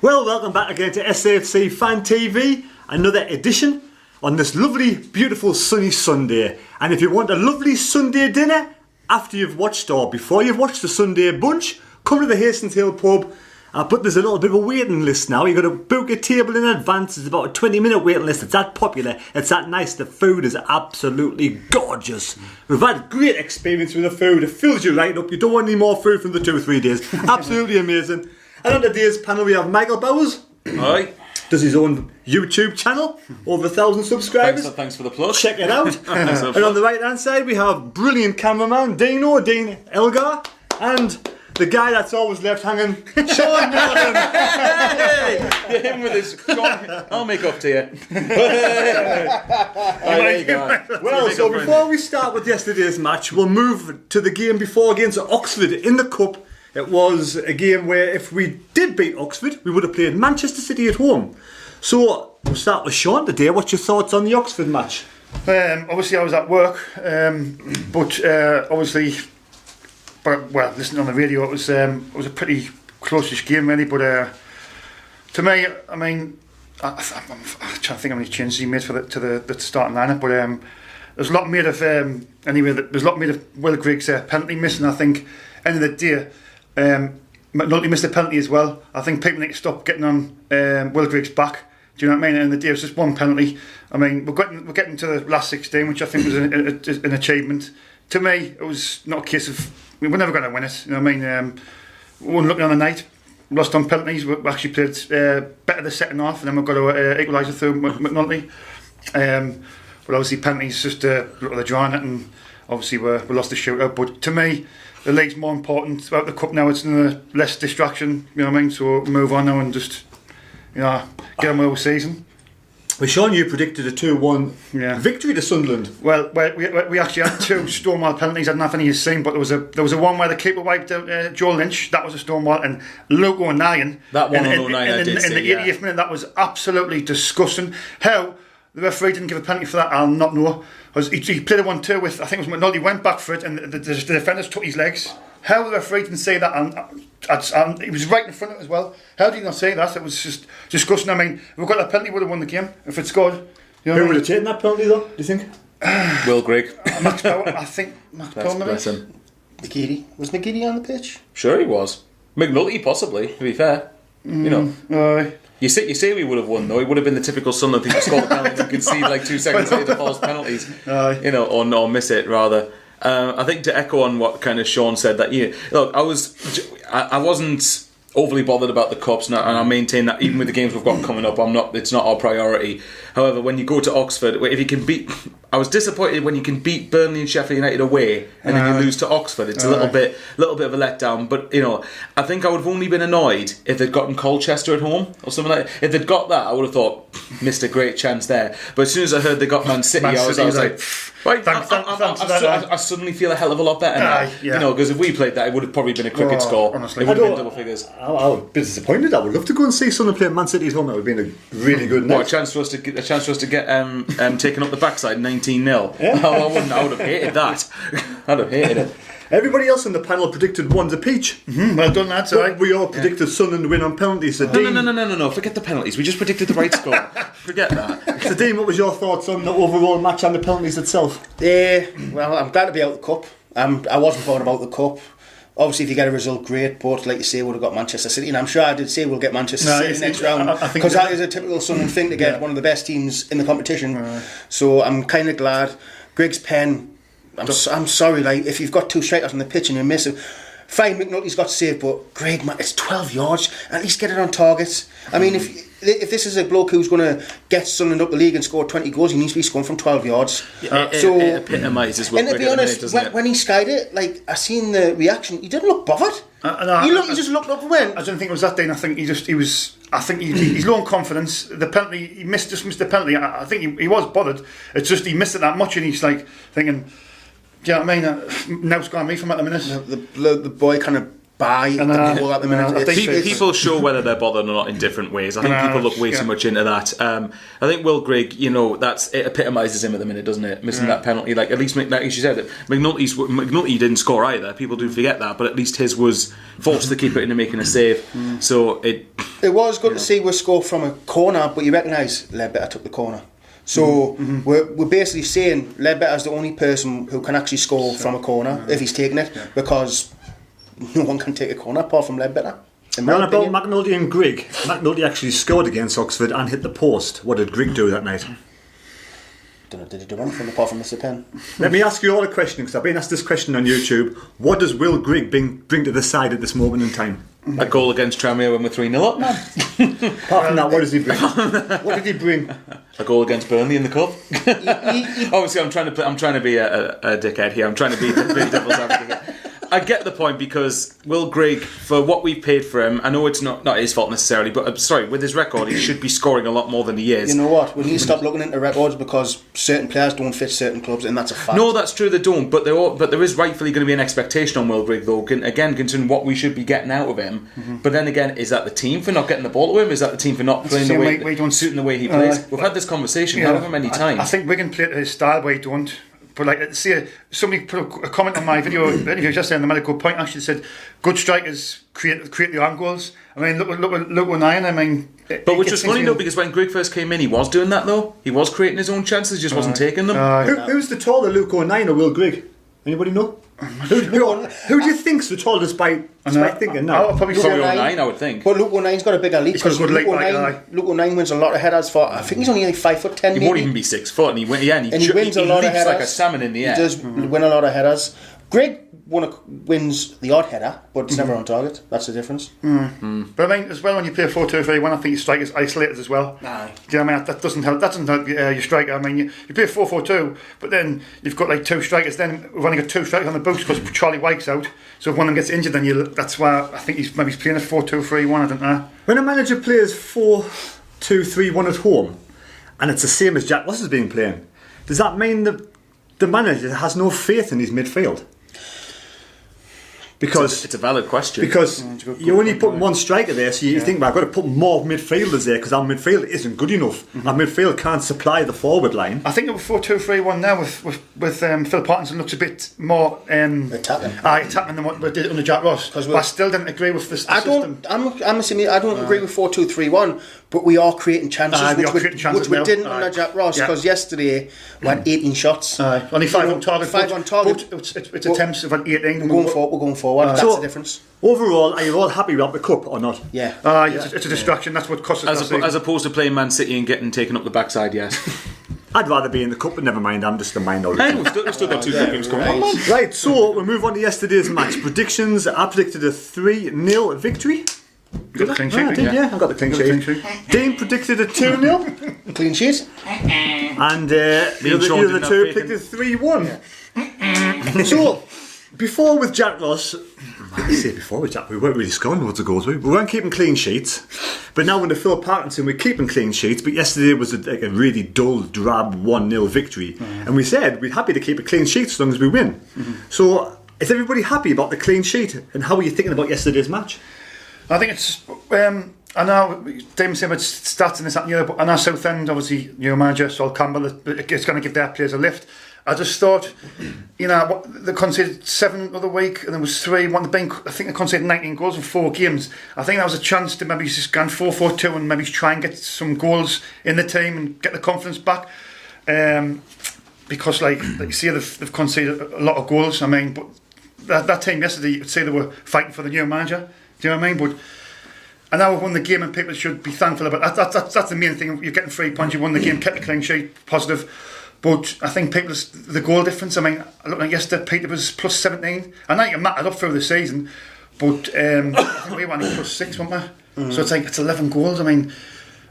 Well, welcome back again to SAFC Fan TV, another edition on this lovely, beautiful sunny Sunday. And if you want a lovely Sunday dinner, after you've watched or before you've watched the Sunday Bunch, come to the Hastings Hill pub. But there's a little bit of a waiting list now. You've got to book a table in advance. It's about a 20-minute waiting list. It's that popular. It's that nice. The food is absolutely gorgeous. We've had great experience with the food. It fills you right up. You don't want any more food from the 2 or 3 days. Absolutely amazing. And on today's panel we have Michael Bowers. Hi. Does his own YouTube channel, over 1,000 subscribers. Thanks for the plug. Check it out. And on the right hand side we have brilliant cameraman Dean Elgar, and the guy that's always left hanging, Sean Norton. Hey, get him with his. I'll make up to you. Well, so before we start with yesterday's match, we'll move to the game before against Oxford in the Cup. It was a game where if we did beat Oxford, we would have played Manchester City at home. So we'll start with Sean today. What's your thoughts on the Oxford match? Obviously I was at work, listening on the radio, it was a pretty close-ish game really. But to me, I mean, I'm trying to think how many changes he made for the starting lineup. But there's a lot made of there's a lot made of Will Gregg's penalty miss, and I think end of the day. McNulty missed a penalty as well. I think people need to stop getting on Will Gregg's back. Do you know what I mean? And the day was just one penalty. I mean, we're getting to the last 16, which I think was an achievement. To me, it was not a case of we're never going to win it. You know what I mean? We weren't looking on the night. We lost on penalties. We actually played better the second half, and then we've got to equalise it through McNulty. But obviously, penalties just look at the draw on it, and obviously we lost the shootout. But to me, the league's more important. About the cup now, it's less distraction. You know what I mean? So move on now and just get on with the season. Well, Sean, you predicted a 2-1 victory to Sunderland. Well, we actually had 2 Stonewall penalties. I don't know if any of you seen, but there was a one where the keeper wiped out Joe Lynch. That was a Stonewall, and Luke O'Neill. That one on O'Neill, in the 80th minute, that was absolutely disgusting. How the referee didn't give a penalty for that, I'll not know. He played a 1-2 with, I think it was McNulty, went back for it, and the defenders took his legs. How the referee didn't say that, and he was right in front of it as well. How did he not say that? It was just disgusting. I mean, if we got that penalty, we would have won the game if it scored. You know Who would have taken that penalty though, do you think? Will Gregg. Max Power, I think Max Power. McGEADY. Was McGEADY on the pitch? Sure he was. McNulty possibly, to be fair. You say we would have won though. It would have been the typical Sunderland thing to score the penalty and concede like 2 seconds later false penalties. Or miss it rather. I think to echo on what kind of Sean said, that look, I wasn't overly bothered about the cups, and I maintain that even with the games we've got coming up, it's not our priority. However, when you go to Oxford, if you can beat, I was disappointed when you can beat Burnley and Sheffield United away and then you lose to Oxford. It's a little bit of a letdown. But I think I would have only been annoyed if they'd gotten Colchester at home or something like that. If they'd got that, I would have thought missed a great chance there. But as soon as I heard they got Man City, I was like, right, I suddenly feel a hell of a lot better now. Because if we played that, it would have probably been a cricket score. Honestly, it would have been double figures. I would be disappointed. I would love to go and see Sunderland play Man City's home. That would have been a really good night. What, a chance for us to get taken up the backside 19-0. Yeah. I would have hated that. I'd have hated it. Everybody else in the panel predicted 1 apiece. Well done, lads. We all predicted Sunderland to win on penalties. So No. Forget the penalties. We just predicted the right score. Forget that. So, Dean, what was your thoughts on the overall match and the penalties itself? Well, I'm glad to be out of the cup. I wasn't bothered about the cup. Obviously, if you get a result, great. But like you say, we'd have got Manchester City, and I'm sure I did say we'll get Manchester City next round, because that is a typical Sunderland thing to get one of the best teams in the competition. So I'm kind of glad. Gregg's pen. I'm sorry, like if you've got 2 strikers on the pitch and you miss it, fine. McNulty's got saved, but Gregg, man, it's 12 yards. At least get it on target. I mean, if this is a bloke who's going to get Sunderland up the league and score 20 goals, he needs to be scoring from 12 yards. It epitomises what Gregg, to be honest, when he skied it, like I seen the reaction, he didn't look bothered. He just looked up and went. I don't think it was that day. I think he's low on confidence. The penalty, he missed the penalty. I think he was bothered. It's just he missed it that much, and he's like thinking, do you know what I mean? Now it's gone me from at the minute. The boy kind of buy the ball at the minute. People show whether they're bothered or not in different ways. I think people look way too much into that. I think Will Gregg, it epitomises him at the minute, doesn't it? Missing that penalty. Like, at least, like she said, McNulty didn't score either. People do forget that, but at least his was forced the keeper into making a save. So It was good to see we score from a corner, but you recognise Ledbetter took the corner. So we're basically saying Ledbetter's the only person who can actually score from a corner if he's taking it, because no one can take a corner apart from Ledbetter. Now about McNulty and Grigg. McNulty actually scored against Oxford and hit the post. What did Grigg do that night? Don't know, did he do anything apart from miss a pen? Let me ask you all a question, because I've been asked this question on YouTube. What does Will Grigg bring to the side at this moment in time? A goal against Tranmere when we're 3-0 up, man. Apart from that, what does he bring? What did he bring? A goal against Burnley in the cup. Obviously, I'm trying to be a dickhead here. I'm trying to be devil's advocate. I get the point, because Will Grigg, for what we've paid for him, I know it's not his fault necessarily, but I'm sorry, with his record, he should be scoring a lot more than he is. You know what? We need to stop looking into records, because certain players don't fit certain clubs, and that's a fact. No, that's true, they don't, but there is rightfully going to be an expectation on Will Grigg, though, again, considering what we should be getting out of him. But then again, is that the team for not getting the ball to him? Is that the team for not playing suiting the way he plays? We've had this conversation however many times. I think Wigan play his style where he don't. But like, see, somebody put a comment on my video just saying the medical point. Actually said, good strikers create the own goals. I mean, look at Ryan. I mean, but which was funny though, because when Grigg first came in, he was doing that though. He was creating his own chances, just wasn't taking them. Who's the taller, Luke O'Nien or Will Grigg? Anybody know? Who do you think's the tallest by thinking now? I'll probably Probably O'Nien, I would think. But Luke O'Nien's got a bigger leap, because Luke Luke O'Nien wins a lot of headers for. I think he's only like 5'10". He won't even be 6 foot, and he wins a lot of headers. like a salmon in the air. He does win a lot of headers. Grigg wins the odd header, but it's never on target. That's the difference. But I mean, as well, when you play 4-2-3-1, I think your striker's isolated as well. Aye. Do you know what I mean? That doesn't help. That doesn't help your striker. I mean, you play 4-4-2, but then you've got like two strikers. Then we've only got two strikers on the books because Charlie White's out. So if one of them gets injured, then that's why I think he's playing a 4-2-3-1. I don't know. When a manager plays 4-2-3-1 at home, and it's the same as Jack Ross has been playing, does that mean that the manager has no faith in his midfield? Because it's a valid question. Because you're only putting one striker there, so you think, well, I've got to put more midfielders there because our midfield isn't good enough. Our midfield can't supply the forward line. I think that with 4-2-3-1 now with Phil Parkinson looks a bit more attacking than what we did under Jack Ross. But I still didn't agree with the system. I'm assuming I don't agree with 4-2-3-1, but we are creating chances, which we didn't under Jack Ross, because yesterday we had 18 shots. Only 5 on target. 5 on target. It's attempts of 18. We're going forward. That's the difference. Overall, are you all happy about the cup or not? Yeah. It's a distraction. That's what cost us. As opposed to playing Man City and getting taken up the backside, yes. I'd rather be in the cup, but never mind, I'm just a minority. Hey, we've still got 2 cup games coming on. Right, so we'll move on to yesterday's match. Predictions. I predicted a 3-0 victory. Got the clean sheet. I did, I got the clean sheet. Dean predicted a 2-0. Clean sheet. And the other two predicted 3-1. So, before with Jack Ross, we weren't really scoring loads of goals. We weren't keeping clean sheets. But now under Phil Parkinson, we're keeping clean sheets. But yesterday was a really dull, drab 1-0 victory. And we said we're happy to keep a clean sheet as long as we win. So, is everybody happy about the clean sheet? And how are you thinking about yesterday's match? I think it's. I know Damon said about stats and this, that, and the other, but I know Southend, obviously, new manager, Sol Campbell, it's going to give their players a lift. I just thought, they conceded 7 the other week, and there was 3. I think they conceded 19 goals in 4 games. I think that was a chance to maybe just go 4-4-2 and maybe try and get some goals in the team and get the confidence back. Because, like you see, they've conceded a lot of goals. I mean, but that team yesterday, you could say they were fighting for the new manager. Do you know what I mean? But I know we've won the game, and people should be thankful about that. That's the main thing. You're getting 3 points. You won the game, kept the clean sheet, positive. But I think the goal difference. I mean, I looked at yesterday, Peter was plus 17. I know you matted up through the season, but I think we were only plus 6, weren't we? So it's 11 goals. I mean,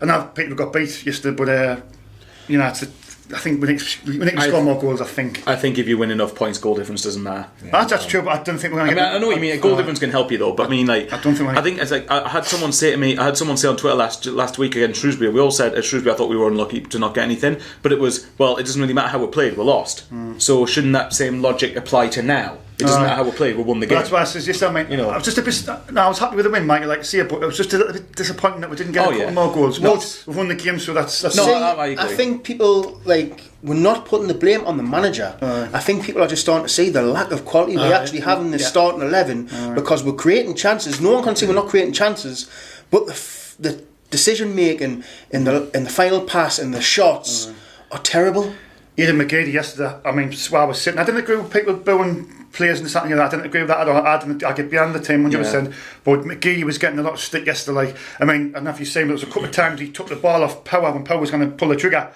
I know Peter got beat yesterday, but I think we need to score more goals. I think if you win enough points, goal difference doesn't matter. That's true, but I don't think we're going to. I know what you mean. Goal difference can help you though, but I mean, like, I don't think. I think it's like I had someone say on Twitter last week against Shrewsbury. We all said at Shrewsbury, I thought we were unlucky to not get anything, but it was, well, it doesn't really matter how we played. We lost. So shouldn't that same logic apply to now? It doesn't matter how we played. We won the game. That's why I said yesterday, mate. I was just a bit. I was happy with the win, Mike. Like see it, but it was just a little bit disappointing that we didn't get a couple more goals. We've won the game, so that's. I agree. I think people we're not putting the blame on the manager. I think people are just starting to see the lack of quality we actually have in the starting 11 because we're creating chances. No one can say we're not creating chances, but the decision making in the final pass and the shots are terrible. Even McGEADY yesterday, I mean, while I was sitting, I didn't agree with people booing players and something like that. I didn't agree with that at all. I get behind the team 100%. But McGEADY was getting a lot of stick yesterday. Like, I mean, I don't know if you've seen, but there was a couple of times he took the ball off Power when Power was going to pull the trigger,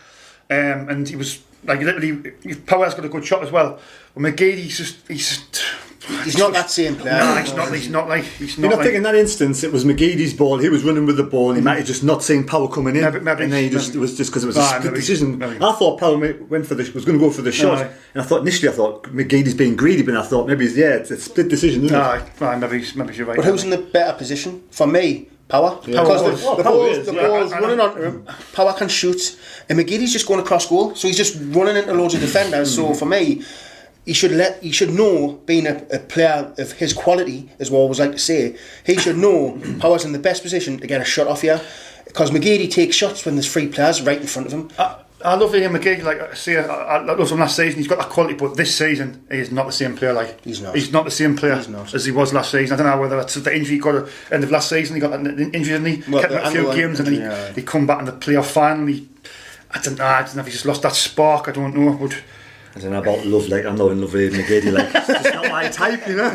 and he was like literally. Power's got a good shot as well. But McGEADY, he's not that same player. No, he's not. I think in that instance it was McGeady's ball. He was running with the ball, and he might have just not seen Power coming in, and then it was just because it was a split decision. I thought Power was going to go for the shot, and I thought McGeady's being greedy, but I thought maybe it's a split decision. Isn't it? Maybe you're right. But who's in the better position for me? Power, because the ball's running onto him. Power can shoot, and McGeady's just going across goal, so he's just running into loads of defenders. So for me, he should know, being a player of his quality, as we always like to say, he should know Power's in the best position to get a shot off here, because McGeady takes shots when there's three players right in front of him. I love Ian McGeady. Like I say, I love him last season. He's got that quality, but this season he is not the same player. Like he's not the same player as he was last season. I don't know whether that's the injury he got at the end of last season. He got that injury, and he kept him a few games, and then he come back in the playoff finally. I don't know if he just lost that spark. I don't know. But I don't know about love. Like, I'm not in love with McGeady. Like, it's just not my type, you know.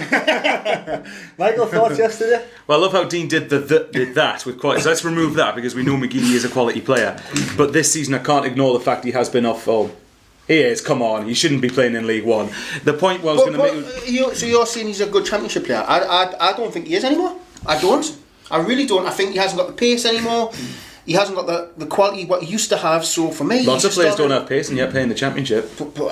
Michael, thoughts yesterday? Well, I love how Dean did that with quality. So let's remove that, because we know McGeady is a quality player. But this season, I can't ignore the fact he has been off. Oh, he is. Come on, he shouldn't be playing in League One. The point was going to make. So you're saying he's a good Championship player? I don't think he is anymore. I don't. I really don't. I think he hasn't got the pace anymore. He hasn't got the quality what he used to have. So for me, lots of players don't have pace, and yet playing the Championship. But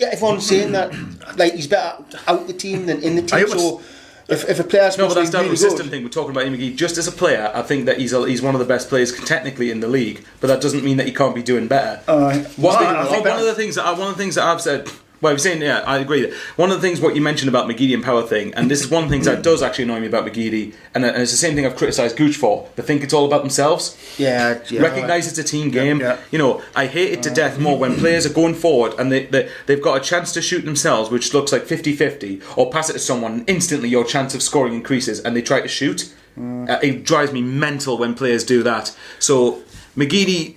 everyone's saying that like he's better out the team than in the team. So if a player's no, but that's down to really the system thing. We're talking about Ian McGeady. Just as a player, I think that he's one of the best players technically in the league. But that doesn't mean that he can't be doing better. One of the things that I've said. Well, I'm saying, yeah, I agree. One of the things what you mentioned about McGeady and Power thing, and this is one of the things that does actually annoy me about McGeady, and it's the same thing I've criticised Gooch for. They think it's all about themselves. Yeah. Recognise it's a team game. Yeah. You know, I hate it to death more when players are going forward and they've got a chance to shoot themselves, which looks like 50-50, or pass it to someone, and instantly your chance of scoring increases, and they try to shoot. It drives me mental when players do that. So McGeady,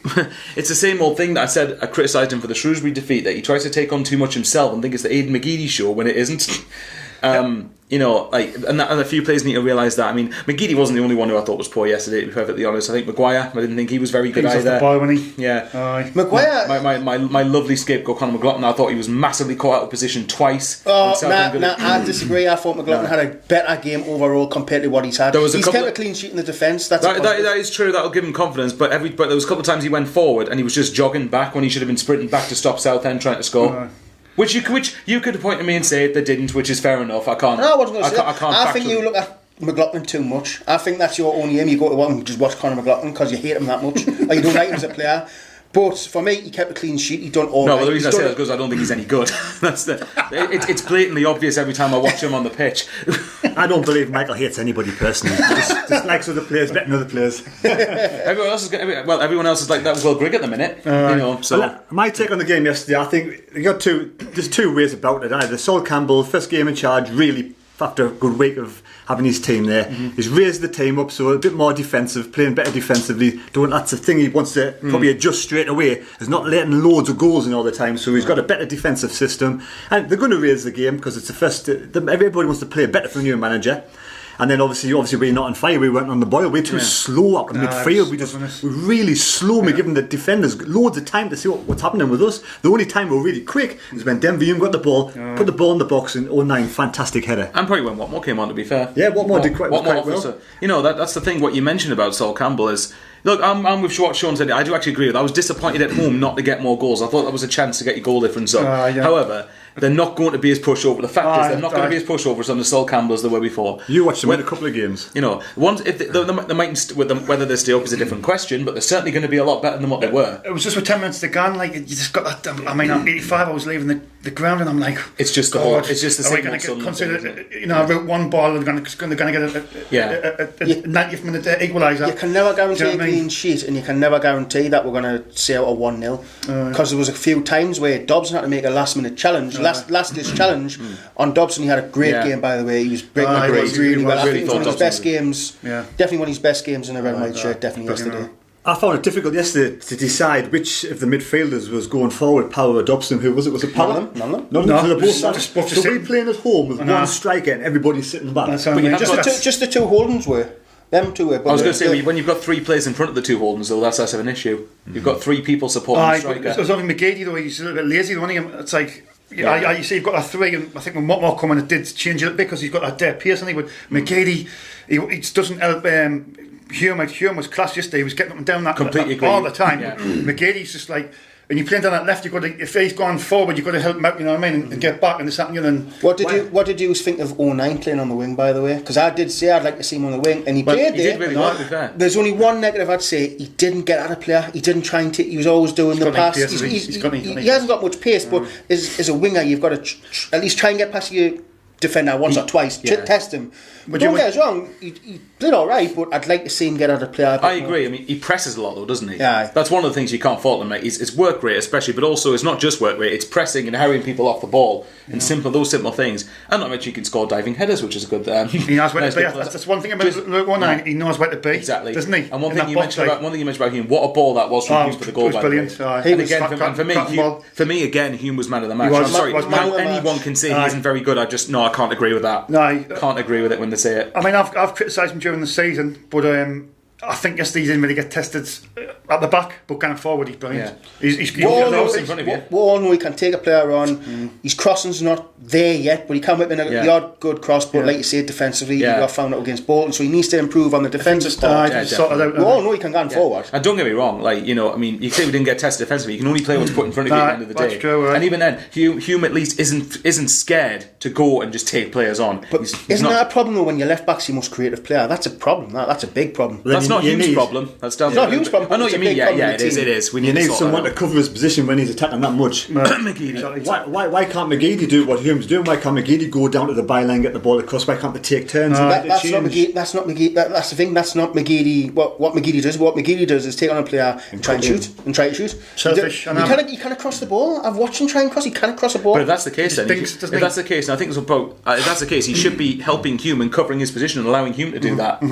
it's the same old thing that I said. I criticised him for the Shrewsbury defeat, that he tries to take on too much himself and think it's the Aidan McGeady show when it isn't. You know, like, and a few players need to realise that. I mean, McGeady wasn't the only one who I thought was poor yesterday, to be perfectly honest. I think Maguire, I didn't think he was very good either. Off the ball, wasn't he? Yeah. Maguire, my lovely scapegoat Conor McLaughlin, I thought he was massively caught out of position twice. I disagree. I thought McLaughlin had a better game overall compared to what he's had. He's kept a clean sheet in the defence. That is true. That'll give him confidence. But there was a couple of times he went forward and he was just jogging back when he should have been sprinting back to stop Southend trying to score. Which you could point to me and say they didn't, which is fair enough. I can't. No, I wasn't going to say. I think you look at McLaughlin too much. I think that's your only aim. You go to one and just watch Conor McLaughlin because you hate him that much, or you don't like him as a player. But for me, he kept a clean sheet. He done all. No, but the reason I say that is because I don't think he's any good. It's blatantly obvious every time I watch him on the pitch. I don't believe Michael hates anybody personally. Just likes other players better than other players. Everyone else is like that. Will Grigg at the minute. You know. So my take on the game yesterday, I think there's two ways about it. Either Sol Campbell, first game in charge, really after a good week of having his team there, he's raised the team up, so a bit more defensive, playing better defensively. That's the thing he wants to probably adjust straight away. He's not letting loads of goals in all the time, so he's got a better defensive system, and they're going to raise the game because it's the first. Everybody wants to play better for a new manager. And then obviously we're not on fire. We weren't on the boil. We're too slow up in midfield. We're really slow. We're giving the defenders loads of time to see what's happening with us. The only time we're really quick is when Denver Young got the ball, put the ball in the box, and 09, fantastic header. And probably when Watmore came on, to be fair. Yeah, Watmore did quite well. You know, that's the thing. What you mentioned about Sol Campbell is. Look, I'm with what Sean said. I do actually agree with that. I was disappointed at home not to get more goals. I thought that was a chance to get your goal difference up. However, they're not going to be as pushover. The fact is, they're not going to be as pushovers on the Sol Campbell as they were before. You watched them win a couple of games. You know, if they might with them, whether they stay up is a different question, but they're certainly going to be a lot better than what they were. It was just with 10 minutes to go, like you just got that. I mean, at 85, I was leaving the ground, and I'm like, it's just the whole. It's just the same. I wrote one ball, they're going to get a 90th minute equaliser. You can never guarantee a clean sheet, and you can never guarantee that we're going to see out a 1-0. Because there was a few times where Dobson had to make a last minute challenge, last challenge on Dobson. He had a great game, by the way. He was breaking the great really well. I think it was one of his best games. Definitely one of his best games in a red and white shirt. Definitely yesterday. I found it difficult yesterday to decide which of the midfielders was going forward, Power or Dobson. Who was it? Was it Power? None. So they're both so we're playing at home with one striker and everybody's sitting back. Just the two Holdens were. Them two were. I was going to say, when you've got three players in front of the two Holdens, though, that's less of an issue. You've got three people supporting the striker. It was only McGEADY, though. He's a little bit lazy, wasn't he? It's like... you see, you've got that three, and I think when Motmore coming, it did change it because he's got that dead pace, and but McGEADY, he just doesn't help. Hume was class yesterday. He was getting up and down that all the time. McGeady's just like, when you're playing down that left, you've got to, if he's gone forward, you've got to help him out, you know what I mean, and get back and this happening. And what did you think of 09 playing on the wing, by the way? Because I did say I'd like to see him on the wing, and he played there. Did really well, to be fair. There's only one negative I'd say: he didn't get at a player. He didn't try and take. He was always doing the pass. He hasn't got much pace, but as a winger, you've got to at least try and get past your defender once or twice to test him. But don't get us wrong, he played alright, but I'd like to see him get out of play. I agree. I mean, he presses a lot, though, doesn't he? Yeah. That's one of the things you can't fault him, mate. It's work rate, especially, but also it's not just work rate. It's pressing and harrying people off the ball and those simple things. And not much, he can score diving headers, which is a good. He knows where to be. That's one thing about Luke 19. He knows where to be. Exactly, doesn't he? And one thing you mentioned about Hume, what a ball that was from Hume for the goal. It was brilliant. And again, for me, again, Hume was man of the match. I'm sorry, anyone can say he isn't very good. I can't agree with that. No, can't agree with it when they say it. I mean, I've criticised him during the season, but I think yesterday he didn't really get tested at the back, but going forward he's brilliant. We all know he can take a player on. His crossing's not there yet, but he can whip in a odd good cross. But like you say, defensively, he got found out against Bolton, so he needs to improve on the defensive part. We all know he can go forward. And don't get me wrong, you say we didn't get tested defensively. You can only play what's put in front of you at the end of the day. That's true, right? And even then, Hume at least isn't scared to go and just take players on. But isn't that a problem though? When your left back's your most creative player, that's a problem. That's a big problem. That's not Hume's problem. That's not Hume's problem. I know what you mean. Yeah, it is. You need someone to cover his position when he's attacking that much. McGeady. Why can't McGeady do what Hume's doing? Why can't McGeady go down to the byline, get the ball across? Why can't they take turns? That's not McGeady. That's the thing. That's not McGeady. What McGeady does. What McGeady does is take on a plair and try to shoot. Selfish. He can't cross the ball. I've watched him try and cross. He can't cross the ball. But if that's the case, then if that's the case, and I think it's about. If that's the case, he should be helping Hume and covering his position and allowing Hume to do that.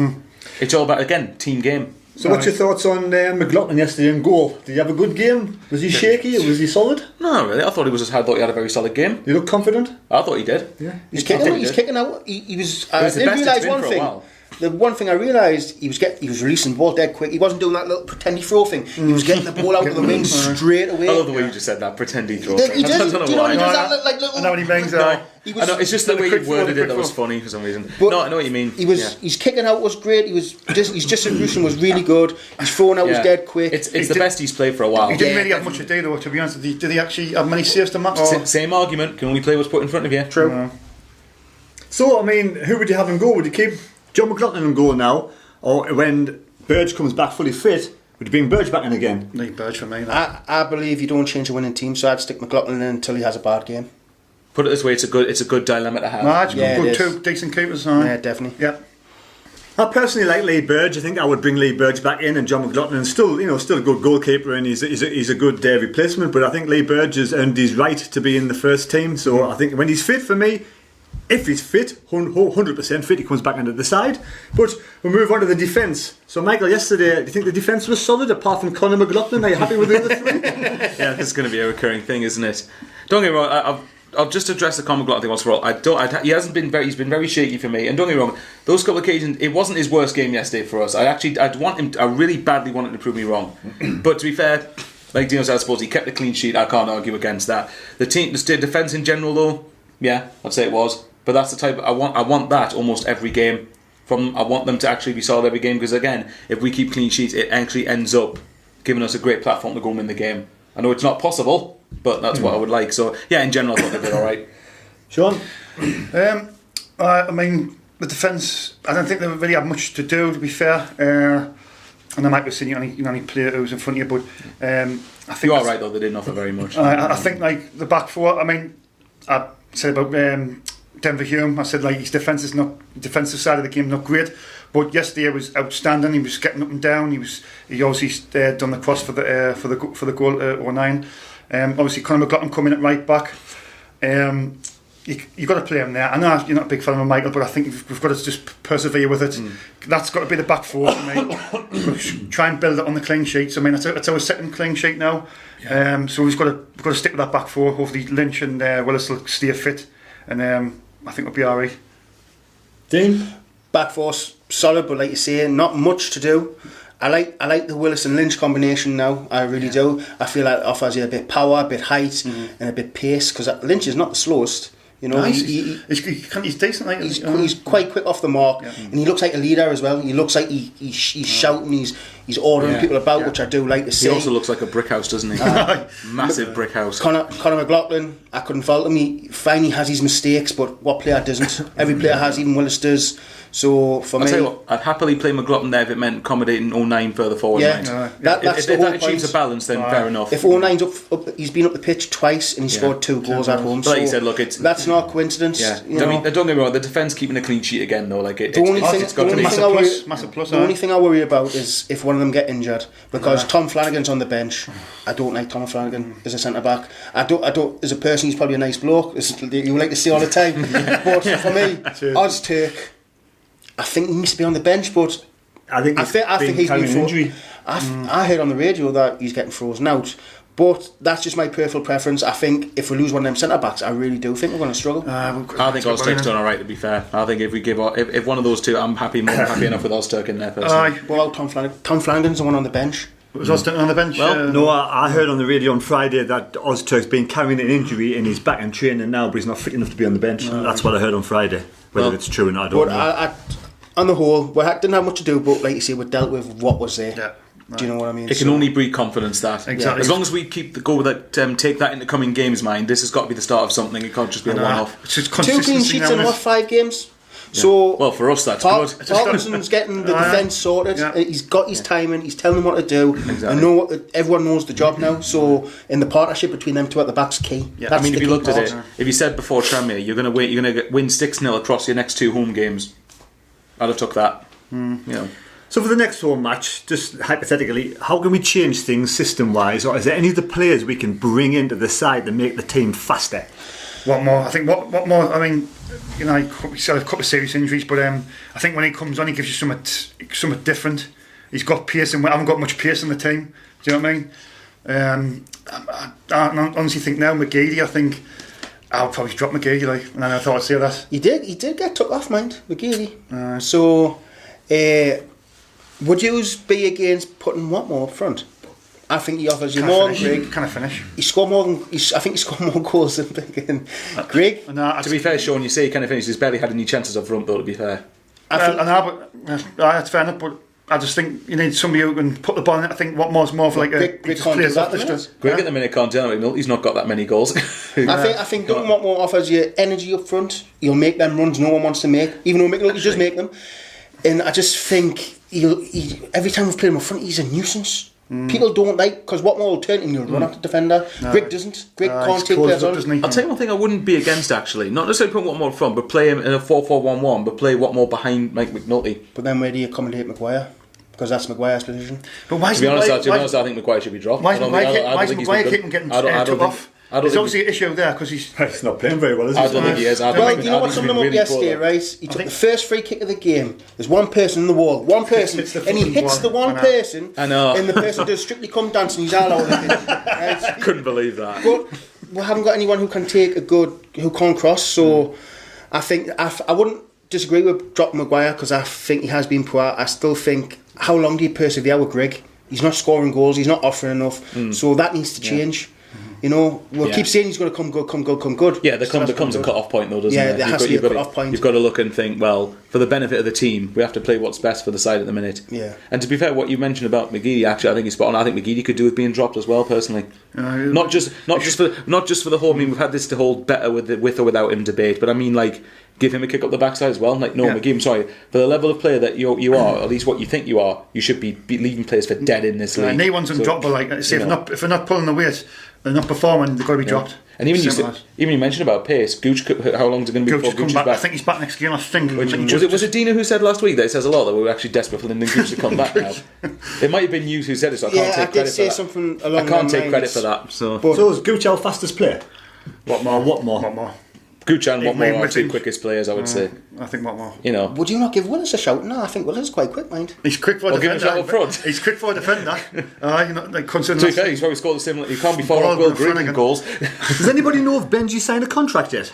It's all about, again, team game. So what's your thoughts on McLaughlin yesterday in goal? Did he have a good game? Was he shaky or was he solid? No, not really. I thought he had a very solid game. You look confident? I thought he did. Yeah. He's kicking out. He was. I didn't realise one thing. The one thing I realised, he was releasing the ball dead quick. He wasn't doing that little pretend throw thing. He was getting the ball out of the wing straight away. I love the way you just said that, pretend throw. He does. Do you know he does that like little? I know when he bangs out. I know, it's just the way you worded it that was funny for some reason. But no, I know what you mean. His kicking out was great. His distribution was really good. His throwing out was dead quick. It's the best he's played for a while. He didn't really have much to do though, to be honest. Did he actually have many saves to match? Same argument. Can only play what's put in front of you. True. So, I mean, who would you have him go? Would you keep John McLaughlin in goal now? Or when Burge comes back fully fit, would you bring Burge back in again? Need Burge for me. I believe you don't change a winning team, so I'd stick McLaughlin in until he has a bad game. Put it this way, it's a good dilemma to have. No, it's good. Two decent keepers. Yeah, definitely. Yeah. I personally like Lee Burge. I think I would bring Lee Burge back in, and John McLaughlin still a good goalkeeper, and he's a good replacement. But I think Lee Burge has earned his right to be in the first team. So I think when he's fit, for me, if he's fit, 100% fit, he comes back into the side. But we'll move on to the defence. So Michael, yesterday, do you think the defence was solid apart from Conor McLaughlin? Are you happy with the other three? Yeah, this is going to be a recurring thing, isn't it? Don't get me wrong. I'll just address the Conor McLaughlin thing once for all. He hasn't been he's been very shaky for me. And don't get me wrong, those couple of occasions, it wasn't his worst game yesterday for us. I really badly wanted him to prove me wrong. But to be fair, like Dino said, I suppose he kept a clean sheet. I can't argue against that. The defence in general, though, yeah, I'd say it was. But that's the type I want that almost every game. I want them to actually be solid every game, because again, if we keep clean sheets, it actually ends up giving us a great platform to go and win the game. I know it's not possible, but that's what I would like. So yeah, in general, I thought they did all right. Sean, I mean, the defence, I don't think they really have much to do, to be fair. And I might be saying you only play who's in front of you, but I think you are right though. They didn't offer very much. I think like the back four. I mean, I said about Denver Hume. I said like his defensive side of the game not great, but yesterday was outstanding. He was getting up and down. He obviously done the cross for the goal 09. Obviously Conor McLaughlin coming at right back. You've got to play him there. I know you're not a big fan of Michael, but I think we've got to just persevere with it. That's got to be the back four for me. Try and build it on the clean sheets. I mean, that's our second clean sheet now. Yeah. So we've got to stick with that back four. Hopefully Lynch and Willis will stay fit, and I think we'll be alright. Dean? Back four's solid, but like you say, not much to do. I like the Willis and Lynch combination now. I really do. I feel like it offers you a bit of power, a bit of height, and a bit of pace, because Lynch is not the slowest. You know, nice. He's decent. Like, he's quite quick off the mark, and he looks like a leader as well. He looks like he's shouting, he's ordering people about, which I do like to see. He also looks like a brick house, doesn't he? Massive brick house. Conor McLaughlin, I couldn't fault him. He finally has his mistakes, but what player doesn't? Every player has, even Willis does. So for me, I'll tell you what, I'd happily play McLaughlin there if it meant accommodating 09 further forward. That's if the whole that achieves a balance, then fair enough. If 09's up, he's been up the pitch twice and he scored 2 goals at home. But like you said, look, that's not a coincidence. Yeah. You know? I mean, don't get me wrong, the defence keeping a clean sheet again, though. Like The only thing I worry about is if one of them get injured, because Tom Flanagan's on the bench. I don't like Tom Flanagan as a centre back. I don't. As a person, he's probably a nice bloke. You like to see all the time. But for me, Oz Turk, I think he needs to be on the bench, but I think he's been injury. I heard on the radio that he's getting frozen out, but that's just my personal preference. I think if we lose one of them centre backs, I really do think we're going to struggle. I think Ozturk's done alright, to be fair. I think if we give if one of those two, I'm more happy enough with Ozturk in there personally. What about Tom Flanagan? Tom Flanagan's the one on the bench. Was Ozturk on the bench? Well, no, I heard on the radio on Friday that Ozturk's been carrying an injury and he's back in training now, but he's not fit enough to be on the bench. That's what I heard on Friday. Whether it's true or not, I don't know. On the whole, we didn't have much to do, but like you say, we dealt with what was there. Yeah. Do you know what I mean? It can only breed confidence, that. Exactly. As long as we keep the goal that take that into coming games, mind, this has got to be the start of something. It can't just be a one-off. It's just 2 clean sheets in 5 games? Yeah. So well, for us that's good. Parkinson's getting the defence sorted. He's got his timing. He's telling them what to do. Exactly. Everyone knows the job now. So in the partnership between them two at the back's key. I mean, if you looked at it, if you said before Tranmere, you're going to win 6-0 across your next 2 home games, I'd have took that. You know. So for the next home match, just hypothetically, how can we change things system-wise, or is there any of the players we can bring into the side to make the team faster? What more? I think what more? I mean, you know, he's had a couple of serious injuries, but I think when he comes on, he gives you something different. He's got pace, and I haven't got much pace in the team. Do you know what I mean? I honestly think now McGEADY, I think I'll probably drop McGEADY, like, and I thought I'd say that. He did get took off, mind, McGEADY. So, would you be against putting Watmore up front? I think he offers you more than Greg. Can I finish? He scored more than. I think he scored more goals than Greg. To be fair, Sean, you say he kind of finished. He's barely had any chances up front, though. To be fair, that's fair enough. But I just think you need somebody who can put the ball in. I think Watmore's more of like a Greg can't do that. Greg at the minute can't do it. He's not got that many goals. I think Duncan Watmore offers you energy up front. He'll make them runs no one wants to make, even though McNulty just make them. And I just think every time we've played him up front, he's a nuisance. People don't like, because Watmore will turn and he'll run at the defender. Greg doesn't. Greg can't take players on. I'll tell you one thing I wouldn't be against, actually. Not necessarily put Watmore up front, but play him in a 4-4-1-1, but play Watmore behind Mike McNulty. But then where do you accommodate Maguire? Because that's Maguire's position. But why to be honest, I think Maguire should be dropped. Why is Maguire getting took off? There's obviously an issue there because he's not playing very well, is he? I don't think he is. Well, you know what summed him up yesterday, right? He took the first free kick of the game. There's one person on the wall, and he hits the one person, and the person does Strictly Come Dance and he's all over it. Right? Couldn't believe that. But we haven't got anyone who can take who can't cross, so I think I wouldn't disagree with dropping Maguire because I think he has been poor. I still think, how long do you persevere with Greg? He's not scoring goals, he's not offering enough, so that needs to change. You know, we'll keep saying he's going to come good. Yeah, there comes a cut-off point though, doesn't there? Yeah, there has to be a cut-off point. You've got to look and think, well, for the benefit of the team, we have to play what's best for the side at the minute. Yeah. And to be fair, what you mentioned about McGeady, actually, I think he's spot on. I think McGeady could do with being dropped as well, personally. Not just for the whole. I mean, we've had this to hold better with or without him debate, but I mean, like, give him a kick up the backside as well. Like, no, Yeah. McGee, I'm sorry, for the level of player that you are, or at least what you think you are, you should be leaving players for dead in this league. No one's undroppable. Like, say, if they're not pulling the weight, they're not performing, they've got to be dropped. And even Simple as. you mentioned about pace. Gooch, how long is it going to be Gooch before Gooch is back. back? I think he's back next game. I think. Was it Dina who said last week that it says a lot that we were actually desperate for Lyndon Gooch to come back now? It might have been you who said it, so I can't take credit for that. Something along I can't them take credit lines. for that. So is Gooch our fastest player? What more? Gooch and Watmore are our two Whitting. quickest players, I would say. I think what more. You know, Would you not give Willis a shout? No, I think Willis is quite quick, mind. He's quick for a Well, give him a defender. shout up front. He's quick for a defender. Like considering. to be fair, he's probably scored the similar. You can't be far Ball off Will in front Green in again. goals. Does anybody know if Benji signed a contract yet?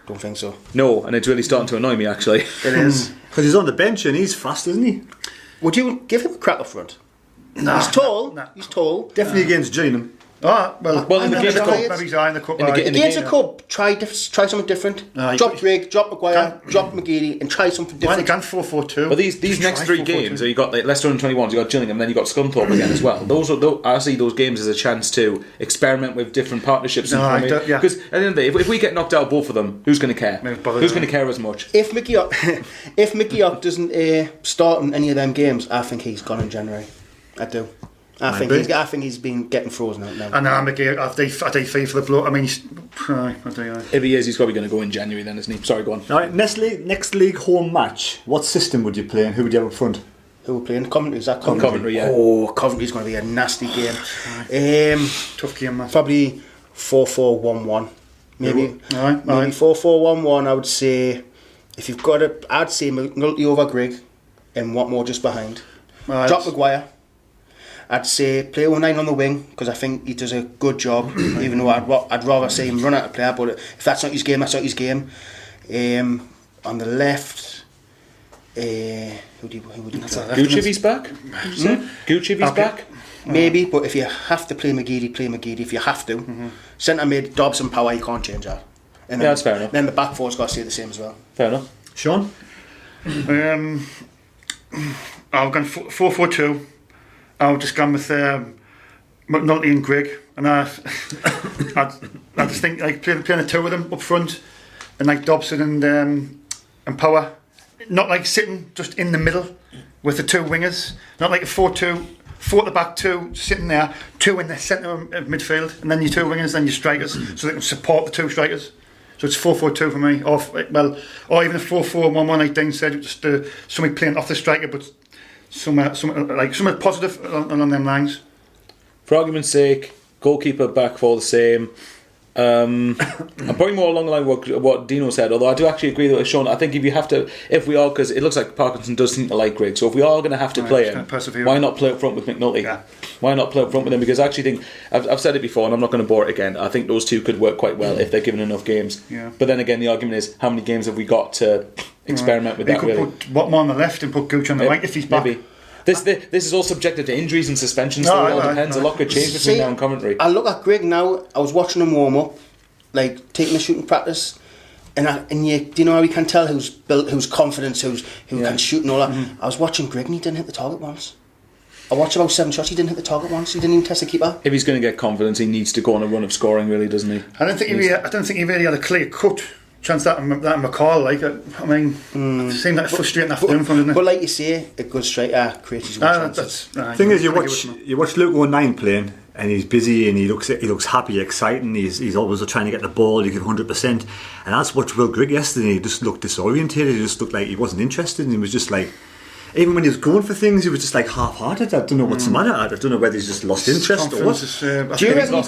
Don't think so. No, and it's really starting to annoy me actually. It is. Because he's on the bench and he's fast, isn't he? Would you give him a crack up front? Nah, He's tall. nah. He's tall. Definitely against Gillingham. Oh, well in the game, cup, it's- maybe he's in the cup. in the aye. game- Against a game, cup, try something different. You Drop could- Grigg, drop McGuire, drop McGeady, and try something Why different. they can't 4-4-2? But these next three games, so you got like Leicester under 21s, you got Gillingham, then you got Scunthorpe again as well. I see those games as a chance to experiment with different partnerships. No, yeah. Because at the end of the day, if we get knocked out both of them, who's going to care? No, bother Who's them. going to care as much? If McGeoch doesn't start in any of them games, I think he's gone in January. I do. I think he's been getting frozen out now. And McGee, I do feel for the blow. I mean, I do. If he is, he's probably going to go in January then, isn't he? Sorry, go on. All right, next league home match. What system would you play and who would you have up front? Who we're playing? Coventry, is that Coventry? Coventry, yeah. Oh, Coventry's going to be a nasty game. Tough game, man. Probably 4-4-1-1. Maybe. Aye. Maybe 4-4-1-1, I would say. If you've got I'd say McNulty over Grigg and Watmore just behind. Aye. Drop McGuire. I'd say play 09 on the wing because I think he does a good job. Even though I'd rather see him run out of player, but if that's not his game, that's not his game. On the left, who would he play? Gooch if he's back? Gooch if he's back? Maybe, but if you have to play McGeady. If you have to, centre mid, Dobson, Power, you can't change that. And Yeah, that's fair enough. Then the back four's got to stay the same as well. Fair enough. Sean? I've gone 4-4-2. I've just gone with McNulty and Grigg, and I just think like playing the two of them up front, and like Dobson and Power, not like sitting just in the middle with the two wingers, not like a 4-2, 4 at the back, 2 sitting there, 2 in the centre of midfield, and then your 2 wingers, then your strikers, so they can support the 2 strikers. So it's 4-4-2 for me, or even a 4-4-1-1 like Dean said, just somebody playing off the striker, but somewhere positive along them lines. For argument's sake, goalkeeper, back four the same. I'm probably more along the line of what Dino said, although I do actually agree with Sean. I think if we are, because it looks like Parkinson does seem to like Grigg, so if we are going to have to play him, why not play up front with McNulty? Yeah. Why not play up front with him? Because I actually think, I've said it before and I'm not going to bore it again, I think those two could work quite well if they're given enough games. Yeah. But then again, the argument is, how many games have we got to experiment with You that could really? put Watmore on the left and put Gooch on the right if he's back. Maybe. This is all subjected to injuries and suspensions, so it all depends. A lot could change between now and Coventry. I look at Grigg now. I was watching him warm up, like taking a shooting practice, do you know how you can tell who's built, who's confident, who can shoot and all that. I was watching Grigg and he didn't hit the target once. I watched about 7 shots. He didn't hit the target once. He didn't even test the keeper. If he's going to get confidence, he needs to go on a run of scoring, really, doesn't he? I don't think he really had a clear cut chance that McCall. Like I mean, it seemed like frustrating after him, didn't it? But like you say, a good striker creates his own chances. The thing is, you watch Luke 09 playing, and he's busy and he looks happy, exciting. He's always trying to get the ball. He gives 100%, and that's what Will Grigg yesterday. He just looked disorientated. He just looked like he wasn't interested, and he was just like. Even when he was going for things, he was just like half-hearted. I don't know what's the matter. I don't know whether he's just lost interest or what. Do you reckon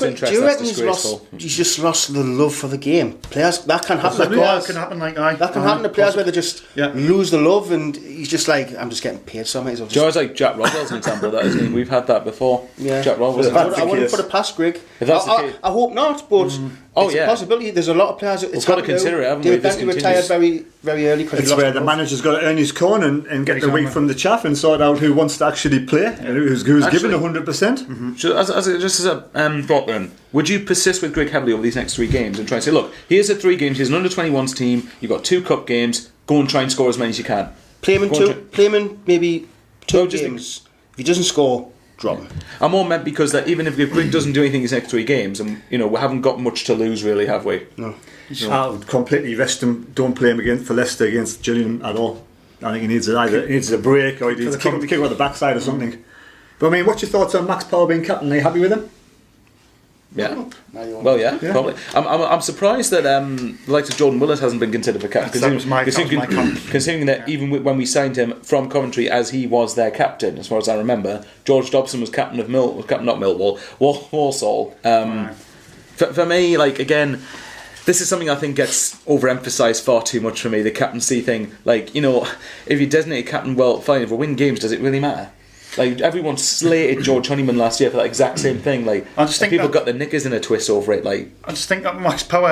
he's just lost the love for the game? Players, that can happen. That can happen. That can happen to players where they just lose the love, and he's just like, I'm just getting paid, so I might as well just. Joe's like Jack Rodwell's an example of that, isn't he? We've had that before. Yeah. Jack Rodwell's. I wouldn't put it past Grigg. If that's the case. I hope not, but it's a possibility. There's a lot of players. We've got to consider it, haven't we? David Bentley retired very, very early because it's where the manager's got to earn his corn and get the wheat from the chaff and sort out who wants to actually play and who's given 100%. So just as a thought then, would you persist with Grigg heavily over these next 3 games and try and say, look, here's the 3 games, here's an under-21s team, you've got 2 cup games, go and try and score as many as you can. Play him in maybe 2 games. If he doesn't score, drop him. I'm more meant because that even if Grigg doesn't do anything in his next 3 games, and we haven't got much to lose, really, have we? No. I would completely rest him. Don't play him for Leicester against Gillingham at all. I think he needs a break, or he needs to kick on the backside or something. But I mean, what's your thoughts on Max Power being captain? Are you happy with him? Yeah. Well, yeah, probably. I'm surprised that the likes of Jordan Willis hasn't been considered for captain. Considering that even when we signed him from Coventry as he was their captain, as far as I remember, George Dobson was captain of Walsall. For me, like, again, this is something I think gets overemphasised far too much for me. The captaincy thing, like, if you designate a captain, well, fine. If we win games, does it really matter? Like, everyone slated George Honeyman last year for that exact same thing. Like, I just think people got their knickers in a twist over it. Like, I just think that Max Power.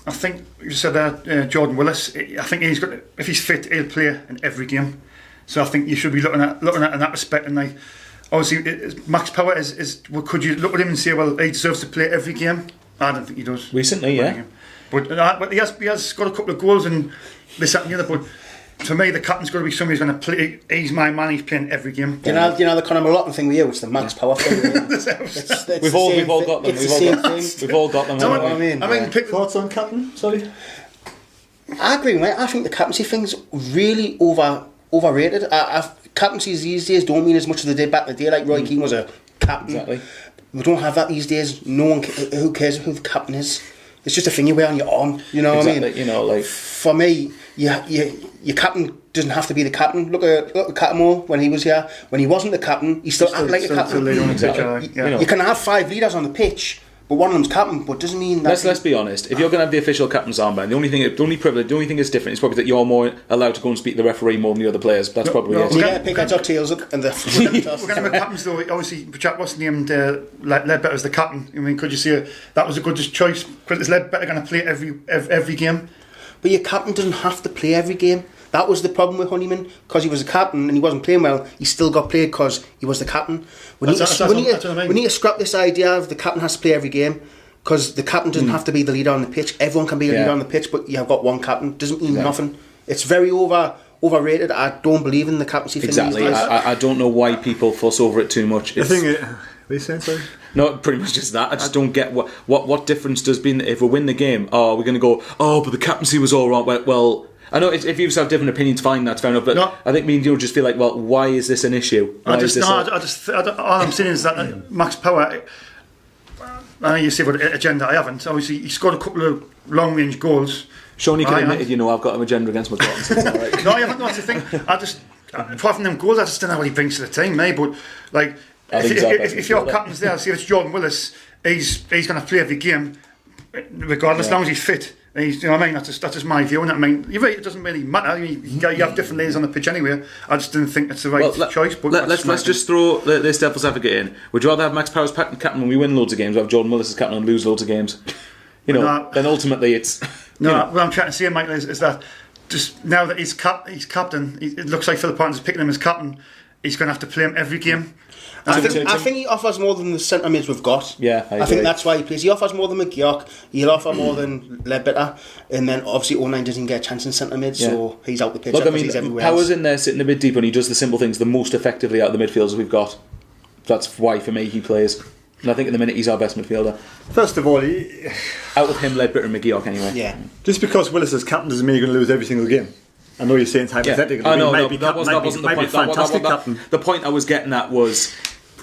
I think you said that Jordan Willis. I think he's got. If he's fit, he'll play in every game. So I think you should be looking at in that respect. And like, obviously, Max Power is. Well, could you look at him and say, well, he deserves to play every game? I don't think he does. Recently, yeah. But he has got a couple of goals and this, that, and the other. But to me, the captain's got to be somebody who's going to play. He's my man. He's playing every game. You know the Conor Malotton thing with you, it's the Max Power thing. We've all got them. We've all got them. Do you know what I mean? Thoughts on captain? Sorry. I agree, mate. I think the captaincy thing's really overrated. Captaincies these days don't mean as much as they did back in the day. Like Roy Keane was a captain. Exactly. We don't have that these days. No one who cares who the captain is. It's just a thing you wear on your arm. You know what I mean? Like, for me, your captain doesn't have to be the captain. Look at Cattermole when he was here. When he wasn't the captain, he still acted like a captain. You can have 5 leaders on the pitch, but one of them's captain. But doesn't mean that. Let's be honest. If you're going to have the official captain's armband, the only thing that's different is probably that you're more allowed to go and speak to the referee more than the other players. That's probably it. You get to pick heads or tails, and we're going to have captains though. Obviously, Jack wasn't named Ledbetter as the captain. I mean, could you say that was a good choice? Because is Ledbetter going to play every game? But your captain doesn't have to play every game. That was the problem with Honeyman, because he was a captain and he wasn't playing well. He still got played because he was the captain. We need to scrap this idea of the captain has to play every game, because the captain doesn't have to be the leader on the pitch. Everyone can be a leader on the pitch, but you have got one captain. Doesn't mean nothing. It's very overrated. I don't believe in the captaincy thing. Exactly. I don't know why people fuss over it too much. The thing is, what are you saying, sorry? No, pretty much just that. I just don't get what difference does being if we win the game. Oh, we're going to go. Oh, but the captaincy was all right. Well, I know if you have different opinions, fine, that's fair enough. But I think me and you just feel like, well, why is this an issue? All I'm saying is that Max Power. I know you say what agenda I haven't. Obviously, he scored a couple of long-range goals. Sean, you can admit it. I've got an agenda against McGeady. Right. No, I haven't. That's the thing. Apart from them goals, I just don't know what he brings to the team, mate. But like, if your captain's there, see if it's Jordan Willis, he's going to play every game, regardless, as long as he's fit. You know what I mean? That's just my view. And I mean, you're right, it doesn't really matter. You have different layers on the pitch anyway. I just didn't think it's the right choice. But let's just throw this devil's advocate in. Would you rather have Max Power as captain when we win loads of games, or have Jordan Willis as captain and lose loads of games? Then ultimately it's. What I'm trying to say, Michael, is that just now that he's captain, it looks like Philip Parton's picking him as captain. He's going to have to play him every game. I think he offers more than the centre mids we've got. Yeah, I think that's why he plays. He offers more than McGeoch. He'll offer more than Ledbetter, and then obviously 09 doesn't get a chance in centre mid, so he's out the pitch. Look, I mean, he's everywhere Power's else. In there sitting a bit deep, and he does the simple things the most effectively out of the midfielders we've got. That's why for me he plays. And I think at the minute he's our best midfielder. First of all, out of him, Ledbetter and McGeoch anyway. Yeah. Just because Willis is captain doesn't mean you're going to lose every single game. I know you're saying it's hypothetical. Yeah. That wasn't the point. Fantastic captain. The point I was getting at was,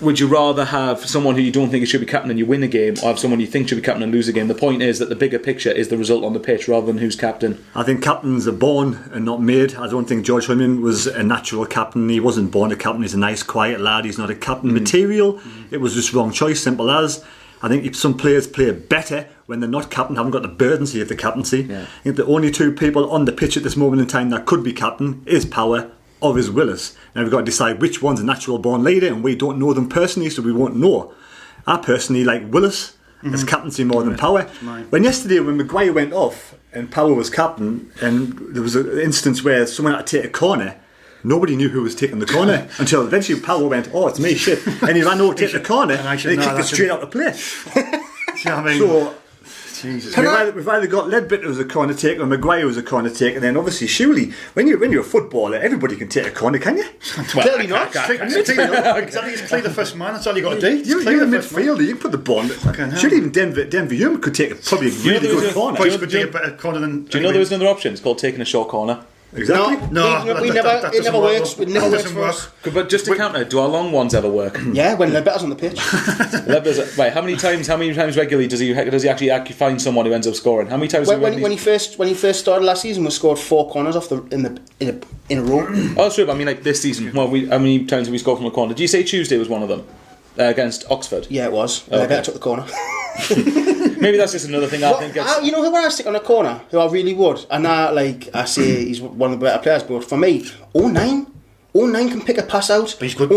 would you rather have someone who you don't think should be captain and you win a game, or have someone you think should be captain and lose a game? The point is that the bigger picture is the result on the pitch rather than who's captain. I think captains are born and not made. I don't think George Honeyman was a natural captain. He wasn't born a captain. He's a nice, quiet lad. He's not a captain material. It was just wrong choice, simple as. I think some players play better when they're not captain, haven't got the burdency of the captaincy. Yeah. I think the only 2 people on the pitch at this moment in time that could be captain is Power or is Willis. Now we've got to decide which one's a natural born leader, and we don't know them personally, so we won't know. I personally like Willis as captaincy more than Power. When McGuire went off and Power was captain, and there was an instance where someone had to take a corner, nobody knew who was taking the corner until eventually Power went, oh, it's me, shit. And he ran over to take the corner and he kicked it straight out the play. I mean, so, Jesus. We've either got Ledbetter as a corner taker or Maguire as a surely when you're a footballer, everybody can take a corner, can you? Clearly not. Exactly, it's clear the first man. That's all you got to do. You're a midfielder. You can put the ball. Surely even Denver Hume could take probably a really good corner. Probably could take a better corner than. Do you know there was another option? It's called taking a short corner. Exactly. It never works. It never works for us. But just to counter, do our long ones ever work? Yeah, when Ledbetter's on the pitch. Right, how many times regularly does he actually find someone who ends up scoring? How many times? When he first started last season, we scored 4 corners off in a row. Oh, that's true. But I mean, like this season, how many times have we scored from a corner? Did you say Tuesday was one of them against Oxford? Yeah, it was. Ledbetter took the corner. Maybe that's just another thing. I think you know who I stick on a corner, who I really would, and I say he's one of the better players, but for me, 09 can pick a pass out. But he's good.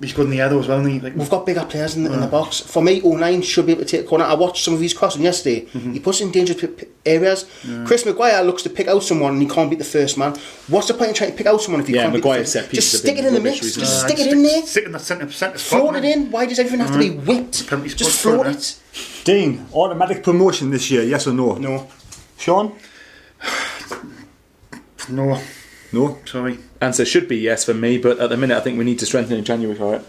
He's good in the air though as well. We've got bigger players in the box. For me, 09 should be able to take a corner. I watched some of his crossing yesterday. He puts in dangerous areas. Chris Maguire looks to pick out someone and he can't beat the first man. What's the point in trying to pick out someone if you can't Maguire beat the set Just stick it in the mix. Just stick it in there. Stick in that centre spot. Float it in. Why does everything have to be whipped? Just float it. Dean, automatic promotion this year, yes or no? No. Sean? No. No? Sorry. Answer should be yes for me, but at the minute I think we need to strengthen in January for it.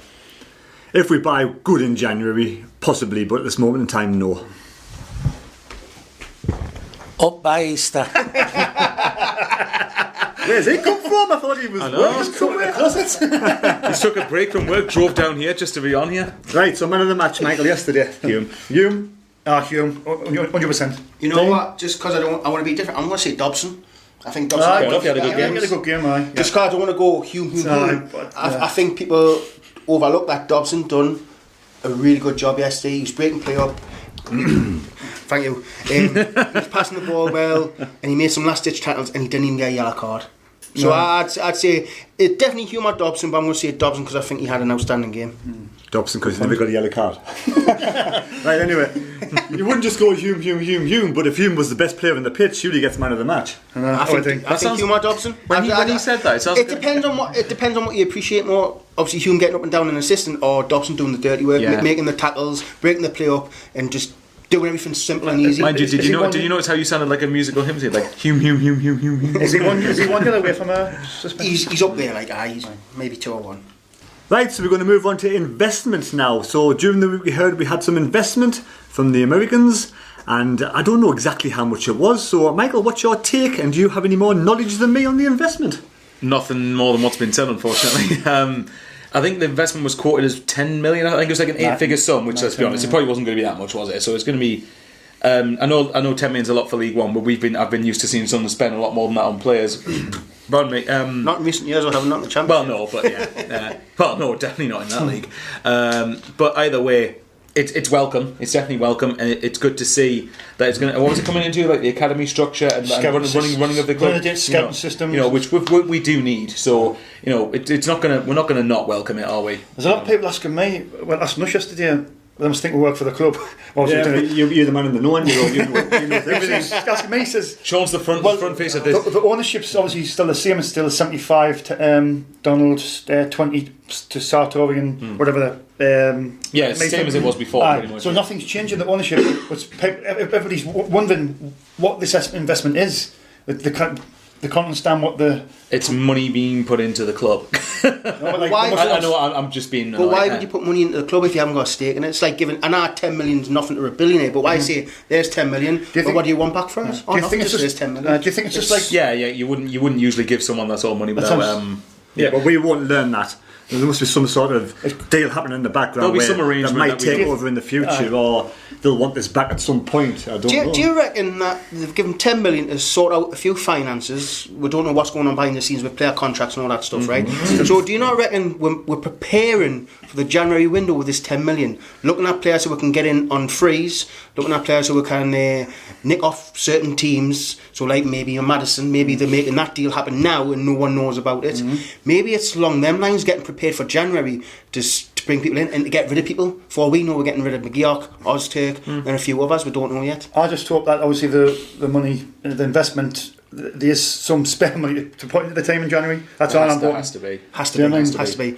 If we buy good in January, possibly, but at this moment in time, no. Up by Easter. Where's he come from? I thought he was working somewhere. He took a break from work, drove down here just to be on here. Right, so man of the match, Michael, yesterday. Hume. Hume, 100%. You know what? Just because I want to be different, I'm going to say Dobson. I think Dobson He had a good game. He had a good game, aye. Just because I don't want to go Hume. I think people overlook that Dobson done a really good job yesterday. He was breaking play up. Thank you. He was passing the ball well, and he made some last-ditch tackles, and he didn't even get a yellow card. So I'd say it definitely Hume or Dobson, but I'm going to say Dobson because I think he had an outstanding game. Dobson because he's never got a yellow card. Right, anyway, you wouldn't just go Hume, but if Hume was the best player on the pitch, surely he gets man of the match. I think Hume or Dobson. When he said that, it depends on what you appreciate more. Obviously, Hume getting up and down and assisting, or Dobson doing the dirty work, making the tackles, breaking the play up, and just doing everything simple and easy. Mind you, did you notice how you sounded like a musical hymn? Like Hume. Is he one year away from a suspension? He's up there, he's maybe 2 or 1. Right, so we're going to move on to investment now. So during the week we heard we had some investment from the Americans, and I don't know exactly how much it was. So Michael, what's your take, and do you have any more knowledge than me on the investment? Nothing more than what's been said, unfortunately. I think the investment was quoted as 10 million. I think it was like an 8-figure sum, which, let's be honest, it probably wasn't going to be that much, was it? So it's going to be. I know 10 million's a lot for League One, but I've been used to seeing Sunderland spend a lot more than that on players. Pardon me. Not in recent years, I haven't, not in the Championship. Well, no, but yeah. Well, no, definitely not in that league. But either way, it's welcome. It's definitely welcome, and it's good to see that it's going to. What was it coming into, like the academy structure and running of the club, scouting system, which we do need. So it's not going to. We're not going to not welcome it, are we? There's a lot of people asking me. Well, asking us yesterday. They must think we work for the club. You're the man in the know, and you know everything. Asking me, says Sean's the front face of this. The ownership's obviously still the same. It's still 75 to Donald, 20 to Sartorian, whatever the. It's the same as it was before. Pretty much, so nothing's changing the ownership. Everybody's wondering what this investment is. They can't understand what the. It's money being put into the club. I know. I'm just being. But why would you put money into the club if you haven't got a stake in it? It's like giving. And 10 million's nothing to a billionaire. But why say there's 10 million? But what do you want back for us? Do you think it's just 10 million? Do you think it's just like? Yeah. You wouldn't usually give someone that sort of money without. But we won't learn that. There must be some sort of deal happening in the background. There'll be some arrangement that might take over in the future, or they'll want this back at some point. I don't know. Do you reckon that they've given 10 million to sort out a few finances? We don't know what's going on behind the scenes with player contracts and all that stuff, right? So do you not reckon we're preparing for the January window with this 10 million, looking at players who we can get in on frees, looking at players who we can nick off certain teams, so like maybe a Madison, maybe they're making that deal happen now and no one knows about it. Maybe it's along them lines, getting prepared for January to bring people in and to get rid of people. For all we know, we're getting rid of McGEADY, Ozturk and a few others we don't know yet. I just hope that obviously the money, the investment, there's some spare money to put into the team in January. That's all I'm hoping. Has to be. Has to be.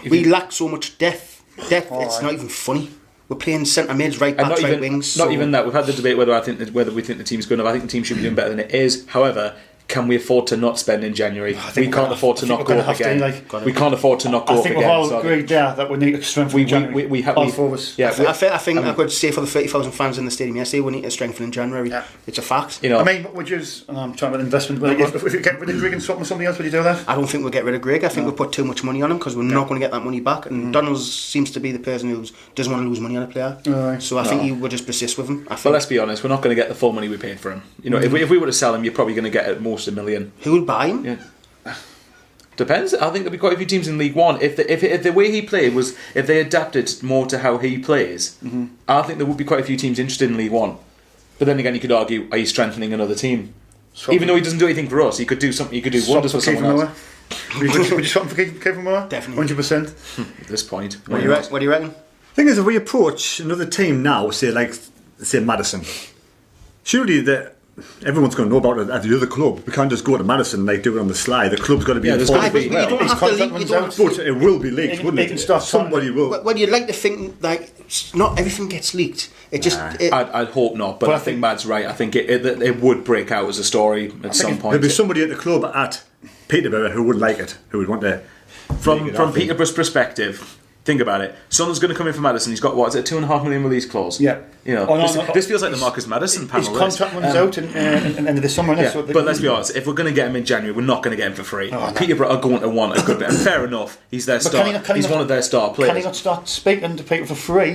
We lack so much depth. It's not even funny. we're playing centre mids, right backs, right wings. Not even that. We've had the debate whether we think the team's good enough. I think the team should be doing better than it is. However, can we afford to not spend in January? We can't afford to not go up again. We can't afford to not go up again. I think we've all agreed that we need to strengthen in January. All four of us. Yeah, I think I could say for the 30,000 fans in the stadium yesterday, we need to strengthen in January. Yeah. It's a fact. I mean, would you? I'm talking about investment. If you get rid of Greg and swap with somebody else, would you do that? I don't think we'll get rid of Greg. I think we'll put too much money on him because we're not going to get that money back. And Donalds seems to be the person who doesn't want to lose money on a player. So I think he would just persist with him. But let's be honest, we're not going to get the full money we paid for him. If we were to sell him, you're probably going to get at most $1 million. Who would buy him? Yeah. Depends. I think there'll be quite a few teams in League One. If the way he played was, if they adapted more to how he plays, I think there would be quite a few teams interested in League One. But then again, you could argue, are you strengthening another team? Even though he doesn't do anything for us, he could do something. He could do wonders for someone else. Would you swap him for Kevin Moore? Definitely, 100%. At this point, what do you reckon? Thing is, if we approach another team now, say Madison, surely everyone's going to know about it at the other club. We can't just go to Madison and do it on the sly. The club's got to be informed. You don't have to leak. But it will be leaked, wouldn't it? Somebody will. Well, you'd like to think not everything gets leaked. I'd hope not, but I think Mad's right. I think it would break out as a story at some point. There'd be somebody at the club at Peterborough who would like it, who would want to. From Peterborough's perspective, think about it. Sunderland's going to come in for Madison. He's got what is it, $2.5 million release clause? Yeah. This feels like the Marcus Madison panel. His contract runs out in end of the summer. Yeah. But let's be honest, if we're going to get him in January, we're not going to get him for free. Peterborough are going to want a good bit. And fair enough, he's their star. He's one of their star players. Can he not start speaking to people for free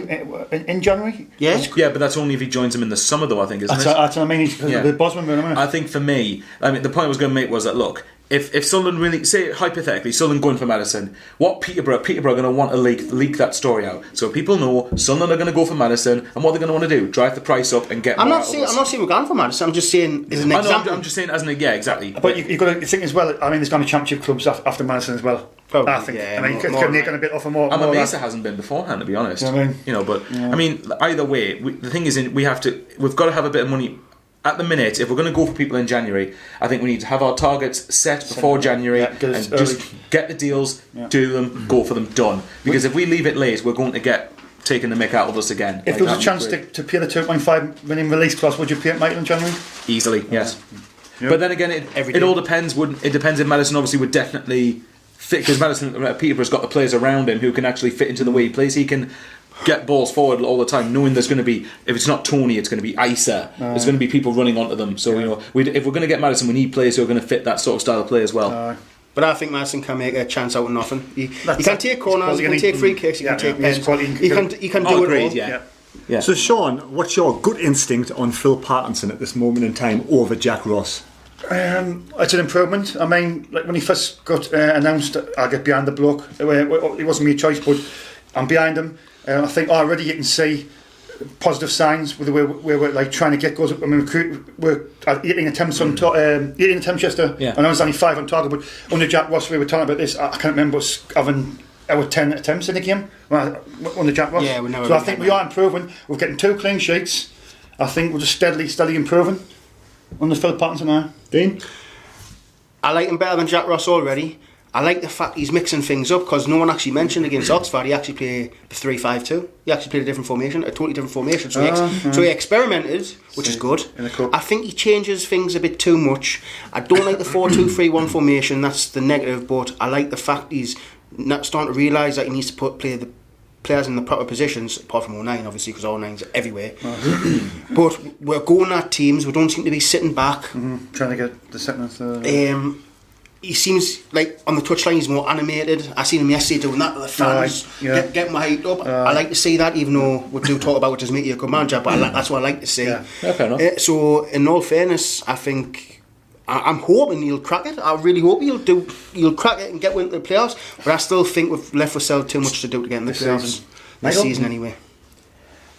in January? Yes. Yeah, but that's only if he joins them in the summer, though. I think, isn't it? That's what I mean. The Bosman. I think for me, the point I was going to make was that look. If Sunderland really, say hypothetically, Sunderland going for Madison, what Peterborough are going to want to leak that story out, so people know Sunderland are going to go for Madison, and what they're going to want to do, drive the price up and get. I'm not saying we're going for Madison. I'm just saying as an example. I'm just saying as an exactly. But you've got to think as well. I mean, there's going to be championship clubs after Madison as well. Probably, I think. I mean, they're going to be offer more. Mesa hasn't been beforehand, to be honest. I mean, either way, the thing is, we've got to have a bit of money. At the minute, if we're going to go for people in January, I think we need to have our targets set before January and just get the deals, do them, go for them, done. Because if we leave it late, we're going to get taken the mick out of us again. If there was a chance to pay the $2.5 million release clause, would you pay it, Michael, in January? Easily, yes. But then again, it all depends. It depends if Madison obviously would definitely fit, because Peterborough's got the players around him who can actually fit into the way he plays. He can get balls forward all the time, knowing there's going to be, if it's not Tony, it's going to be Isa. There's going to be people running onto them. So if we're going to get Madison, we need players who are going to fit that sort of style of play as well. But I think Madison can make a chance out of nothing. He can take corners, he can take free kicks, he can take pens. He can do it all. Yeah. So Sean, what's your gut instinct on Phil Parkinson at this moment in time over Jack Ross? It's an improvement. I mean, like when he first got announced, I'll get behind the bloke. It wasn't my choice, but I'm behind him. I think already you can see positive signs with the way we're trying to get goals. I mean, we're at 18 attempts on 18 attempts yesterday. I know it's only 5 on target, but under Jack Ross, we were talking about this. I can't remember us having our 10 attempts in the game under Jack Ross. So I think we are improving. We're getting 2 clean sheets. I think we're just steadily improving under Phil Parkinson now. Dean? I like him better than Jack Ross already. I like the fact he's mixing things up, because no one actually mentioned against Oxford he actually played the 3-5-2. He actually played a different formation, a totally different formation. So he experimented, which is good. I think he changes things a bit too much. I don't like the 4-2-3-1 formation, that's the negative, but I like the fact he's not starting to realise that he needs to play the players in the proper positions, apart from 09 obviously, because 09's everywhere. But we're going at teams, we don't seem to be sitting back. Trying to get the second. He seems like on the touchline he's more animated. I seen him yesterday doing that with the fans, getting my height up. I like to see that, even though we do talk about it does make you a good manager, but that's what I like to see. Fair enough. So in all fairness, I think I'm hoping he'll crack it. I really hope he'll crack it and get into the playoffs. But I still think we've left ourselves too much to do to get in the playoffs this season anyway.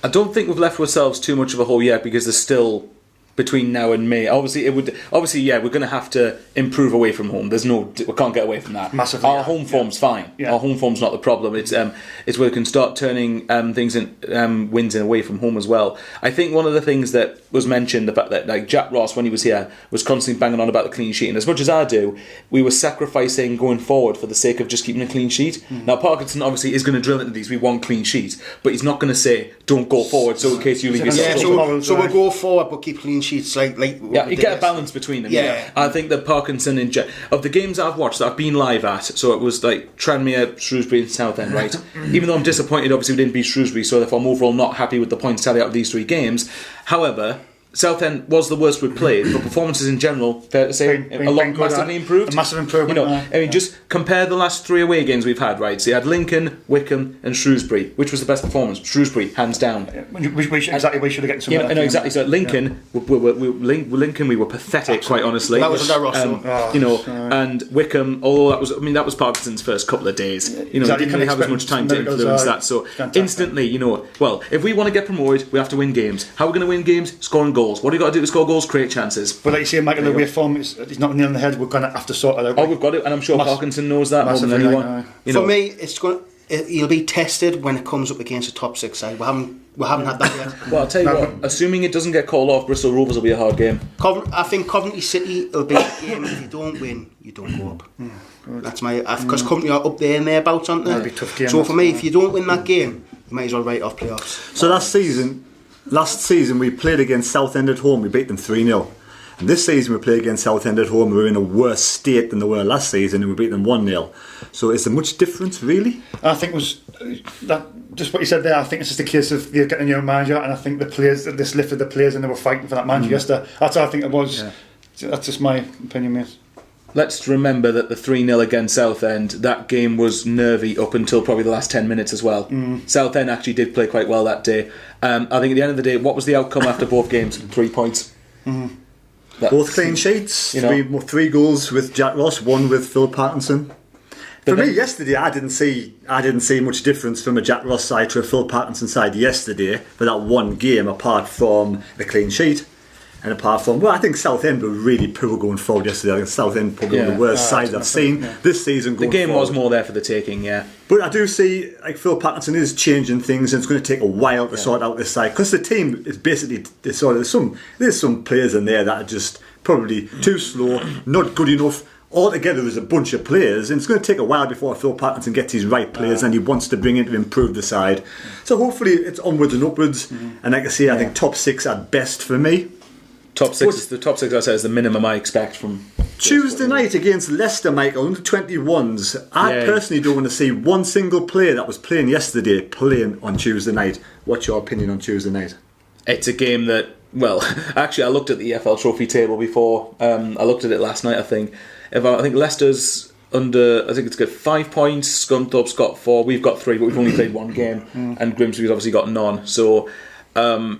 I don't think we've left ourselves too much of a hole yet, because there's still between now and May. Obviously, we're going to have to improve away from home. We can't get away from that. Massively. Our home form's fine. Yeah. Our home form's not the problem. It's where we can start turning things in wins in away from home as well. I think one of the things that was mentioned, the fact that like Jack Ross, when he was here, was constantly banging on about the clean sheet, and as much as I do, we were sacrificing going forward for the sake of just keeping a clean sheet. Now Parkinson obviously is going to drill into these. We want clean sheets, but he's not going to say don't go forward. So in case you leave yourself. So we'll go forward, but keep clean sheets like you get a balance between them. Yeah. I think that Parkinson of the games I've watched that I've been live at, so it was like Tranmere, Shrewsbury and Southend, right? Even though I'm disappointed obviously we didn't beat Shrewsbury, so therefore I'm overall not happy with the points tally out of these 3 games. However, Southend was the worst we've played, but performances in general, fair to say, massively improved. A massive improvement. Just compare the last 3 away games we've had, right? So you had Lincoln, Wickham and Shrewsbury. Which was the best performance? Shrewsbury, hands down. We should have gotten some of that. Exactly. So at Lincoln, we were pathetic, quite honestly. That was under Ross. And Wickham, although that was Parkinson's first couple of days. He didn't really have as much time to influence that. So instantly, if we want to get promoted, we have to win games. How are we going to win games? Scoring goals. What do you got to do to score goals? Create chances. But like you say, Michael, the way form he's not near on the head. We're going to have to sort it out. We've got it, and I'm sure Parkinson knows that more than anyone. For me, he'll be tested when it comes up against a top 6 side. We haven't had that yet. Well, I'll tell you what. Assuming it doesn't get called off, Bristol Rovers will be a hard game. I think Coventry City will be a game. If you don't win, you don't go up. That's because Coventry are up there and thereabouts, aren't they? That'll be a tough game. So for me, if you don't win that game, you might as well write off playoffs. So last season we played against Southend at home, we beat them 3-0. And this season we play against Southend at home, we're in a worse state than they were last season, and we beat them 1-0. So is there much difference, really? I think it was that just what you said there. I think it's just a case of you're getting a new manager, and I think the players, this lifted the players and they were fighting for that manager yesterday. That's what I think it was. Yeah. That's just my opinion, mate. Let's remember that the 3-0 against Southend, that game was nervy up until probably the last 10 minutes as well. Southend actually did play quite well that day. I think at the end of the day, what was the outcome after both games? 3 points. Both clean sheets, 3 goals with Jack Ross, 1 with Phil Parkinson. For me, yesterday, I didn't see much difference from a Jack Ross side to a Phil Parkinson side yesterday for that one game, apart from the clean sheet. And apart from, I think Southend were really poor going forward yesterday. I think Southend probably one of the worst sides I've seen this season going The game forward. was more there for the taking, yeah. But I do see, like, Phil Parkinson is changing things, and it's going to take a while to sort out this side, because the team is basically there's some players in there that are just probably too slow, not good enough. Altogether as a bunch of players, and it's going to take a while before Phil Parkinson gets his right players and he wants to bring in to improve the side. So hopefully it's onwards and upwards, and like I say, I think top 6 at best for me. Top 6 I say is the minimum I expect from Tuesday night against Leicester, Michael, under 21s. I personally don't want to see one single player that was playing yesterday playing on Tuesday night. What's your opinion on Tuesday night? It's a game that, actually I looked at the EFL trophy table before. I looked at it last night, I think. I think Leicester's under, I think it's got 5 points, Scunthorpe's got 4, we've got 3, but we've only played 1 game, and Grimsby's obviously got none. So I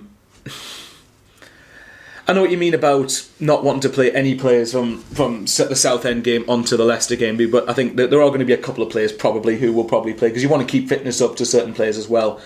know what you mean about not wanting to play any players from the Southend game onto the Leicester game, but I think that there are going to be a couple of players probably who will probably play, because you want to keep fitness up to certain players as well.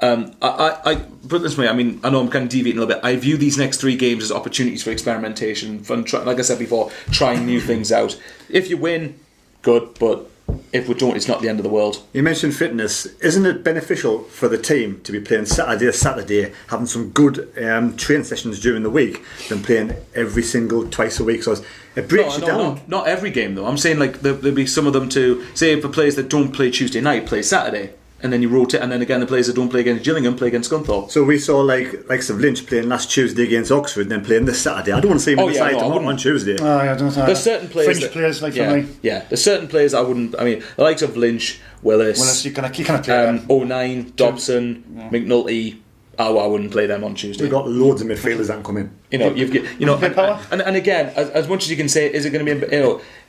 I put it this way, I mean, I know I'm kind of deviating a little bit. I view these next 3 games as opportunities for experimentation, like I said before, trying new things out. If you win, good, but if we don't, it's not the end of the world. You mentioned fitness. Isn't it beneficial for the team to be playing Saturday, having some good training sessions during the week, than playing every single twice a week? So it breaks you down. Not every game though. I'm saying like there'll be some of them to say for players that don't play Tuesday night, play Saturday. And then you rotate, and then again the players that don't play against Gillingham play against Scunthorpe. So we saw likes of Lynch playing last Tuesday against Oxford, and then playing this Saturday. I don't want to see him on the side on Tuesday. I don't know. There's certain players, players like for me. Yeah, there's certain players I wouldn't. I mean, the likes of Lynch, Willis, you kind of play O'Nine, Dobson, McNulty. I wouldn't play them on Tuesday. We've got loads of midfielders that can come in. And again, as much as you can say, is it going to be?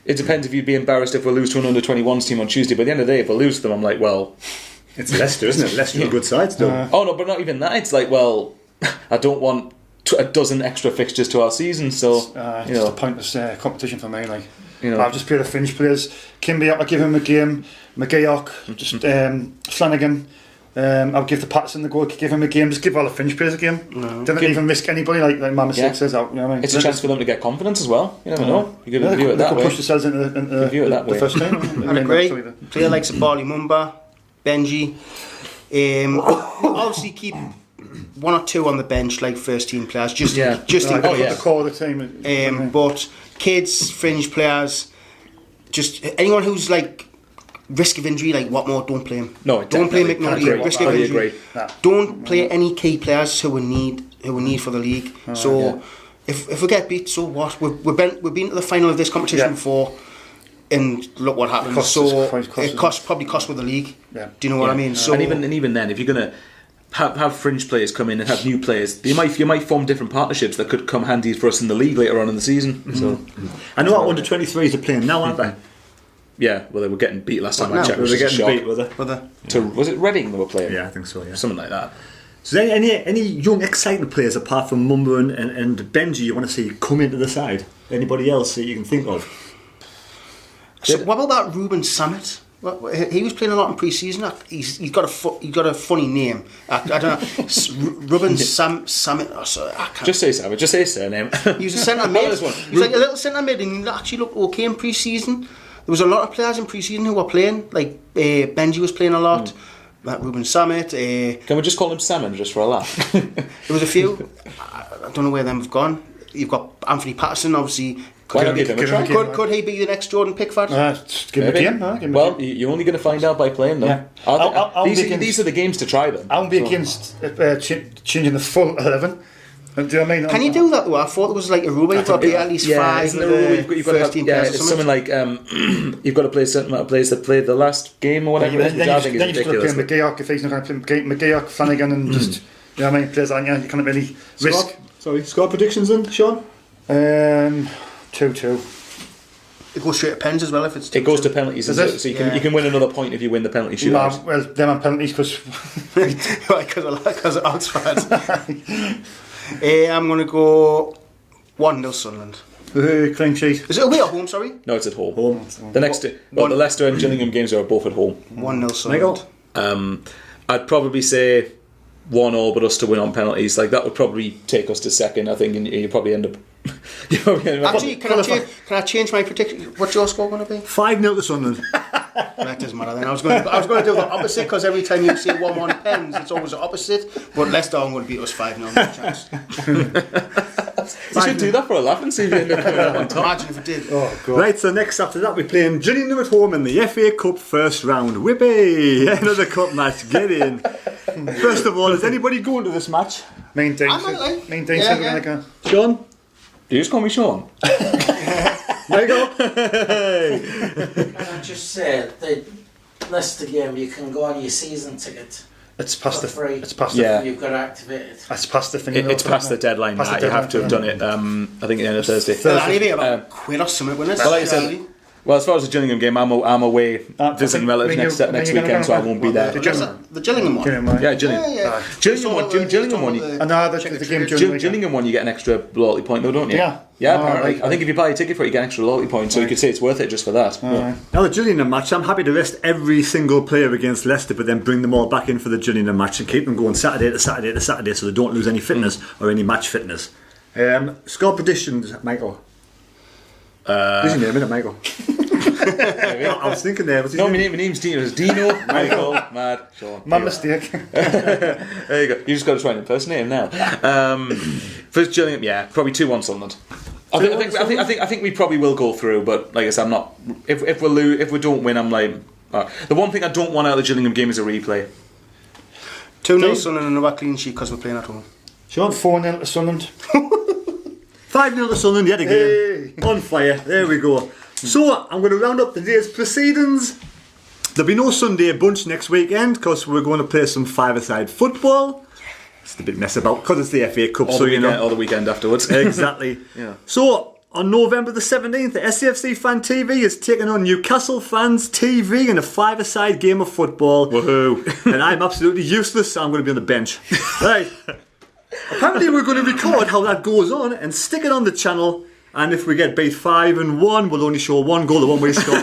It depends if you'd be embarrassed if we lose to an under-21s team on Tuesday. But at the end of the day, if we lose to them, I'm like, well. It's Leicester, isn't it? Leicester are a good side still. But not even that. It's like, well, I don't want a dozen extra fixtures to our season, so it's a pointless competition for me. I've just played the fringe players. Kimby, I give him a game. McGEADY, Flanagan. I'll give the Patterson the go, give him a game, just give all the fringe players a game. Don't even risk anybody, like Mama says out. You know what I mean? It's a chance for them to get confidence as well. You never know. You could view it that way. Push themselves into the first time. I agree. Player like Sabali Mumba, Benji. Obviously keep one or two on the bench, like first team players, just in the core of the team. But kids, fringe players, just anyone who's like risk of injury, like what more? Don't play him. No, don't play McNulty. Risk of injury. Nah. Don't play any key players who we need for the league. If we get beat, so what? We've been to the final of this competition before, and look what happened. It probably cost with the league. Yeah. Do you know what I mean? So and even then, if you're gonna have fringe players come in and have new players, you might form different partnerships that could come handy for us in the league later on in the season. So I know our under-23s are playing now, aren't they? Yeah, well, they were getting beat last time I checked. They were getting beat, were they? Was it Reading they were playing? Yeah, I think so, yeah. Something like that. So any young, exciting players apart from Mumba and Benji you want to see come into the side? Anybody else that you can think of? So what about that Ruben Sammet? He was playing a lot in pre-season. He's got a funny name. I don't know. Ruben Sammet. Oh, sorry, I can't. Just say Sammet. Just say his surname. He was a centre mid. He was like a little centre mid, and he actually looked okay in pre-season. There was a lot of players in pre-season who were playing. Like Benji was playing a lot. That Ruben Sammet. Can we just call him Salmon just for a laugh? There was a few. I don't know where them have gone. You've got Anthony Patterson, obviously. Could he be the next Jordan Pickford? Give him a game. Well, you're only going to find out by playing them. Yeah. These are the games to try them. I won't be against changing the full 11. Do you know what I mean? Can you do that though? I thought it was like a rule. You've got to be at least 5 of the first team players. It's something like you've got to play certain amount of players that played the last game or whatever. Then you've got to play McGEADY if he's not going to play McGEADY, Flanagan, and just you know what I mean. Players like you can't really risk. Score predictions then, Sean. 2-2. It goes straight to pens as well if it's 2-2. It goes to penalties, so you can win another point if you win the penalty shootout. Well, them on penalties because of Oxford. I'm going to go 1-0 Sunderland. Clean sheet. Is it away or home? Sorry. No, it's at home. The Leicester and Gillingham games are both at home. 1-0 Sunderland. I'd probably say 1-1, but us to win on penalties. Like that would probably take us to second, I think, and you probably end up. Actually, can I change my prediction? What's your score going to be? 5-0 to Sunderland. That doesn't matter then. I was going to do the opposite because every time you say 1-1 pens, it's always the opposite. But Leicester are going to beat us 5-0. No chance. You should do that for a laugh and see if you end up coming out on top. Imagine if it did. Oh, God. Right, so next after that we're playing Gillingham at home in the FA Cup first round. Whippy! Another cup match. Get in. First of all, is anybody going to this match? Main Dean. Sean? Do you just call me Sean? There you go. Can I just say, the Leicester game, you can go on your season ticket. It's past the free. It's past You've got to activate it. It's past the thing. It's past the deadline now. You have to have done it. I think at the end of Thursday. That'll be about quid or something, wouldn't it? Well, like I said, well, as far as the Gillingham game, I'm away visiting relatives next weekend, so I won't be there. The Gillingham one? Yeah, Gillingham one. Gillingham one, you get an extra loyalty point though, don't you? Yeah, apparently. I think if you buy a ticket for it, you get an extra loyalty point, so you could say it's worth it just for that. Now the Gillingham match, I'm happy to rest every single player against Leicester, but then bring them all back in for the Gillingham match and keep them going Saturday to Saturday to Saturday, so they don't lose any fitness or any match fitness. Score predictions, Michael. What's your name, isn't it, Michael? I was thinking there. My name's Dino. It's Dino, Michael, Mad, Sean. My mistake. There you go. You just got to try and impersonate him now. First Gillingham, probably 2-1 Sunderland. I think we probably will go through, but like I said, I'm not. If we lose, if we don't win, I'm like. The one thing I don't want out of the Gillingham game is a replay. 2-0 Sunderland and another clean sheet because we're playing at home. Sean, 4-0 to Sunderland. 5-0 to Sunderland yet again. Hey. On fire. There we go. So, I'm going to round up the day's proceedings. There'll be no Sunday bunch next weekend because we're going to play some five-a-side football. It's a big mess about because it's the FA Cup, or the weekend afterwards. Exactly. Yeah. So, on November the 17th, the SAFC Fan TV is taking on Newcastle Fans TV in a five-a-side game of football. Woohoo! And I'm absolutely useless, so I'm going to be on the bench. Right. Apparently we're going to record how that goes on and stick it on the channel, and if we get beat 5-1 we'll only show one goal, the one we score.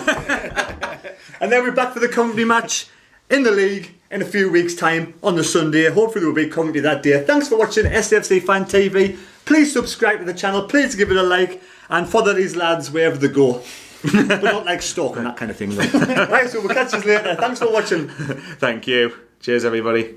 And then we're back for the company match in the league in a few weeks' time on the Sunday. Hopefully there will be commentary that day. Thanks for watching SAFC Fan TV. Please subscribe to the channel. Please give it a like and follow these lads wherever they go. But not like stalking, that kind of thing though. Right, so we'll catch you later. Thanks for watching. Thank you. Cheers, everybody.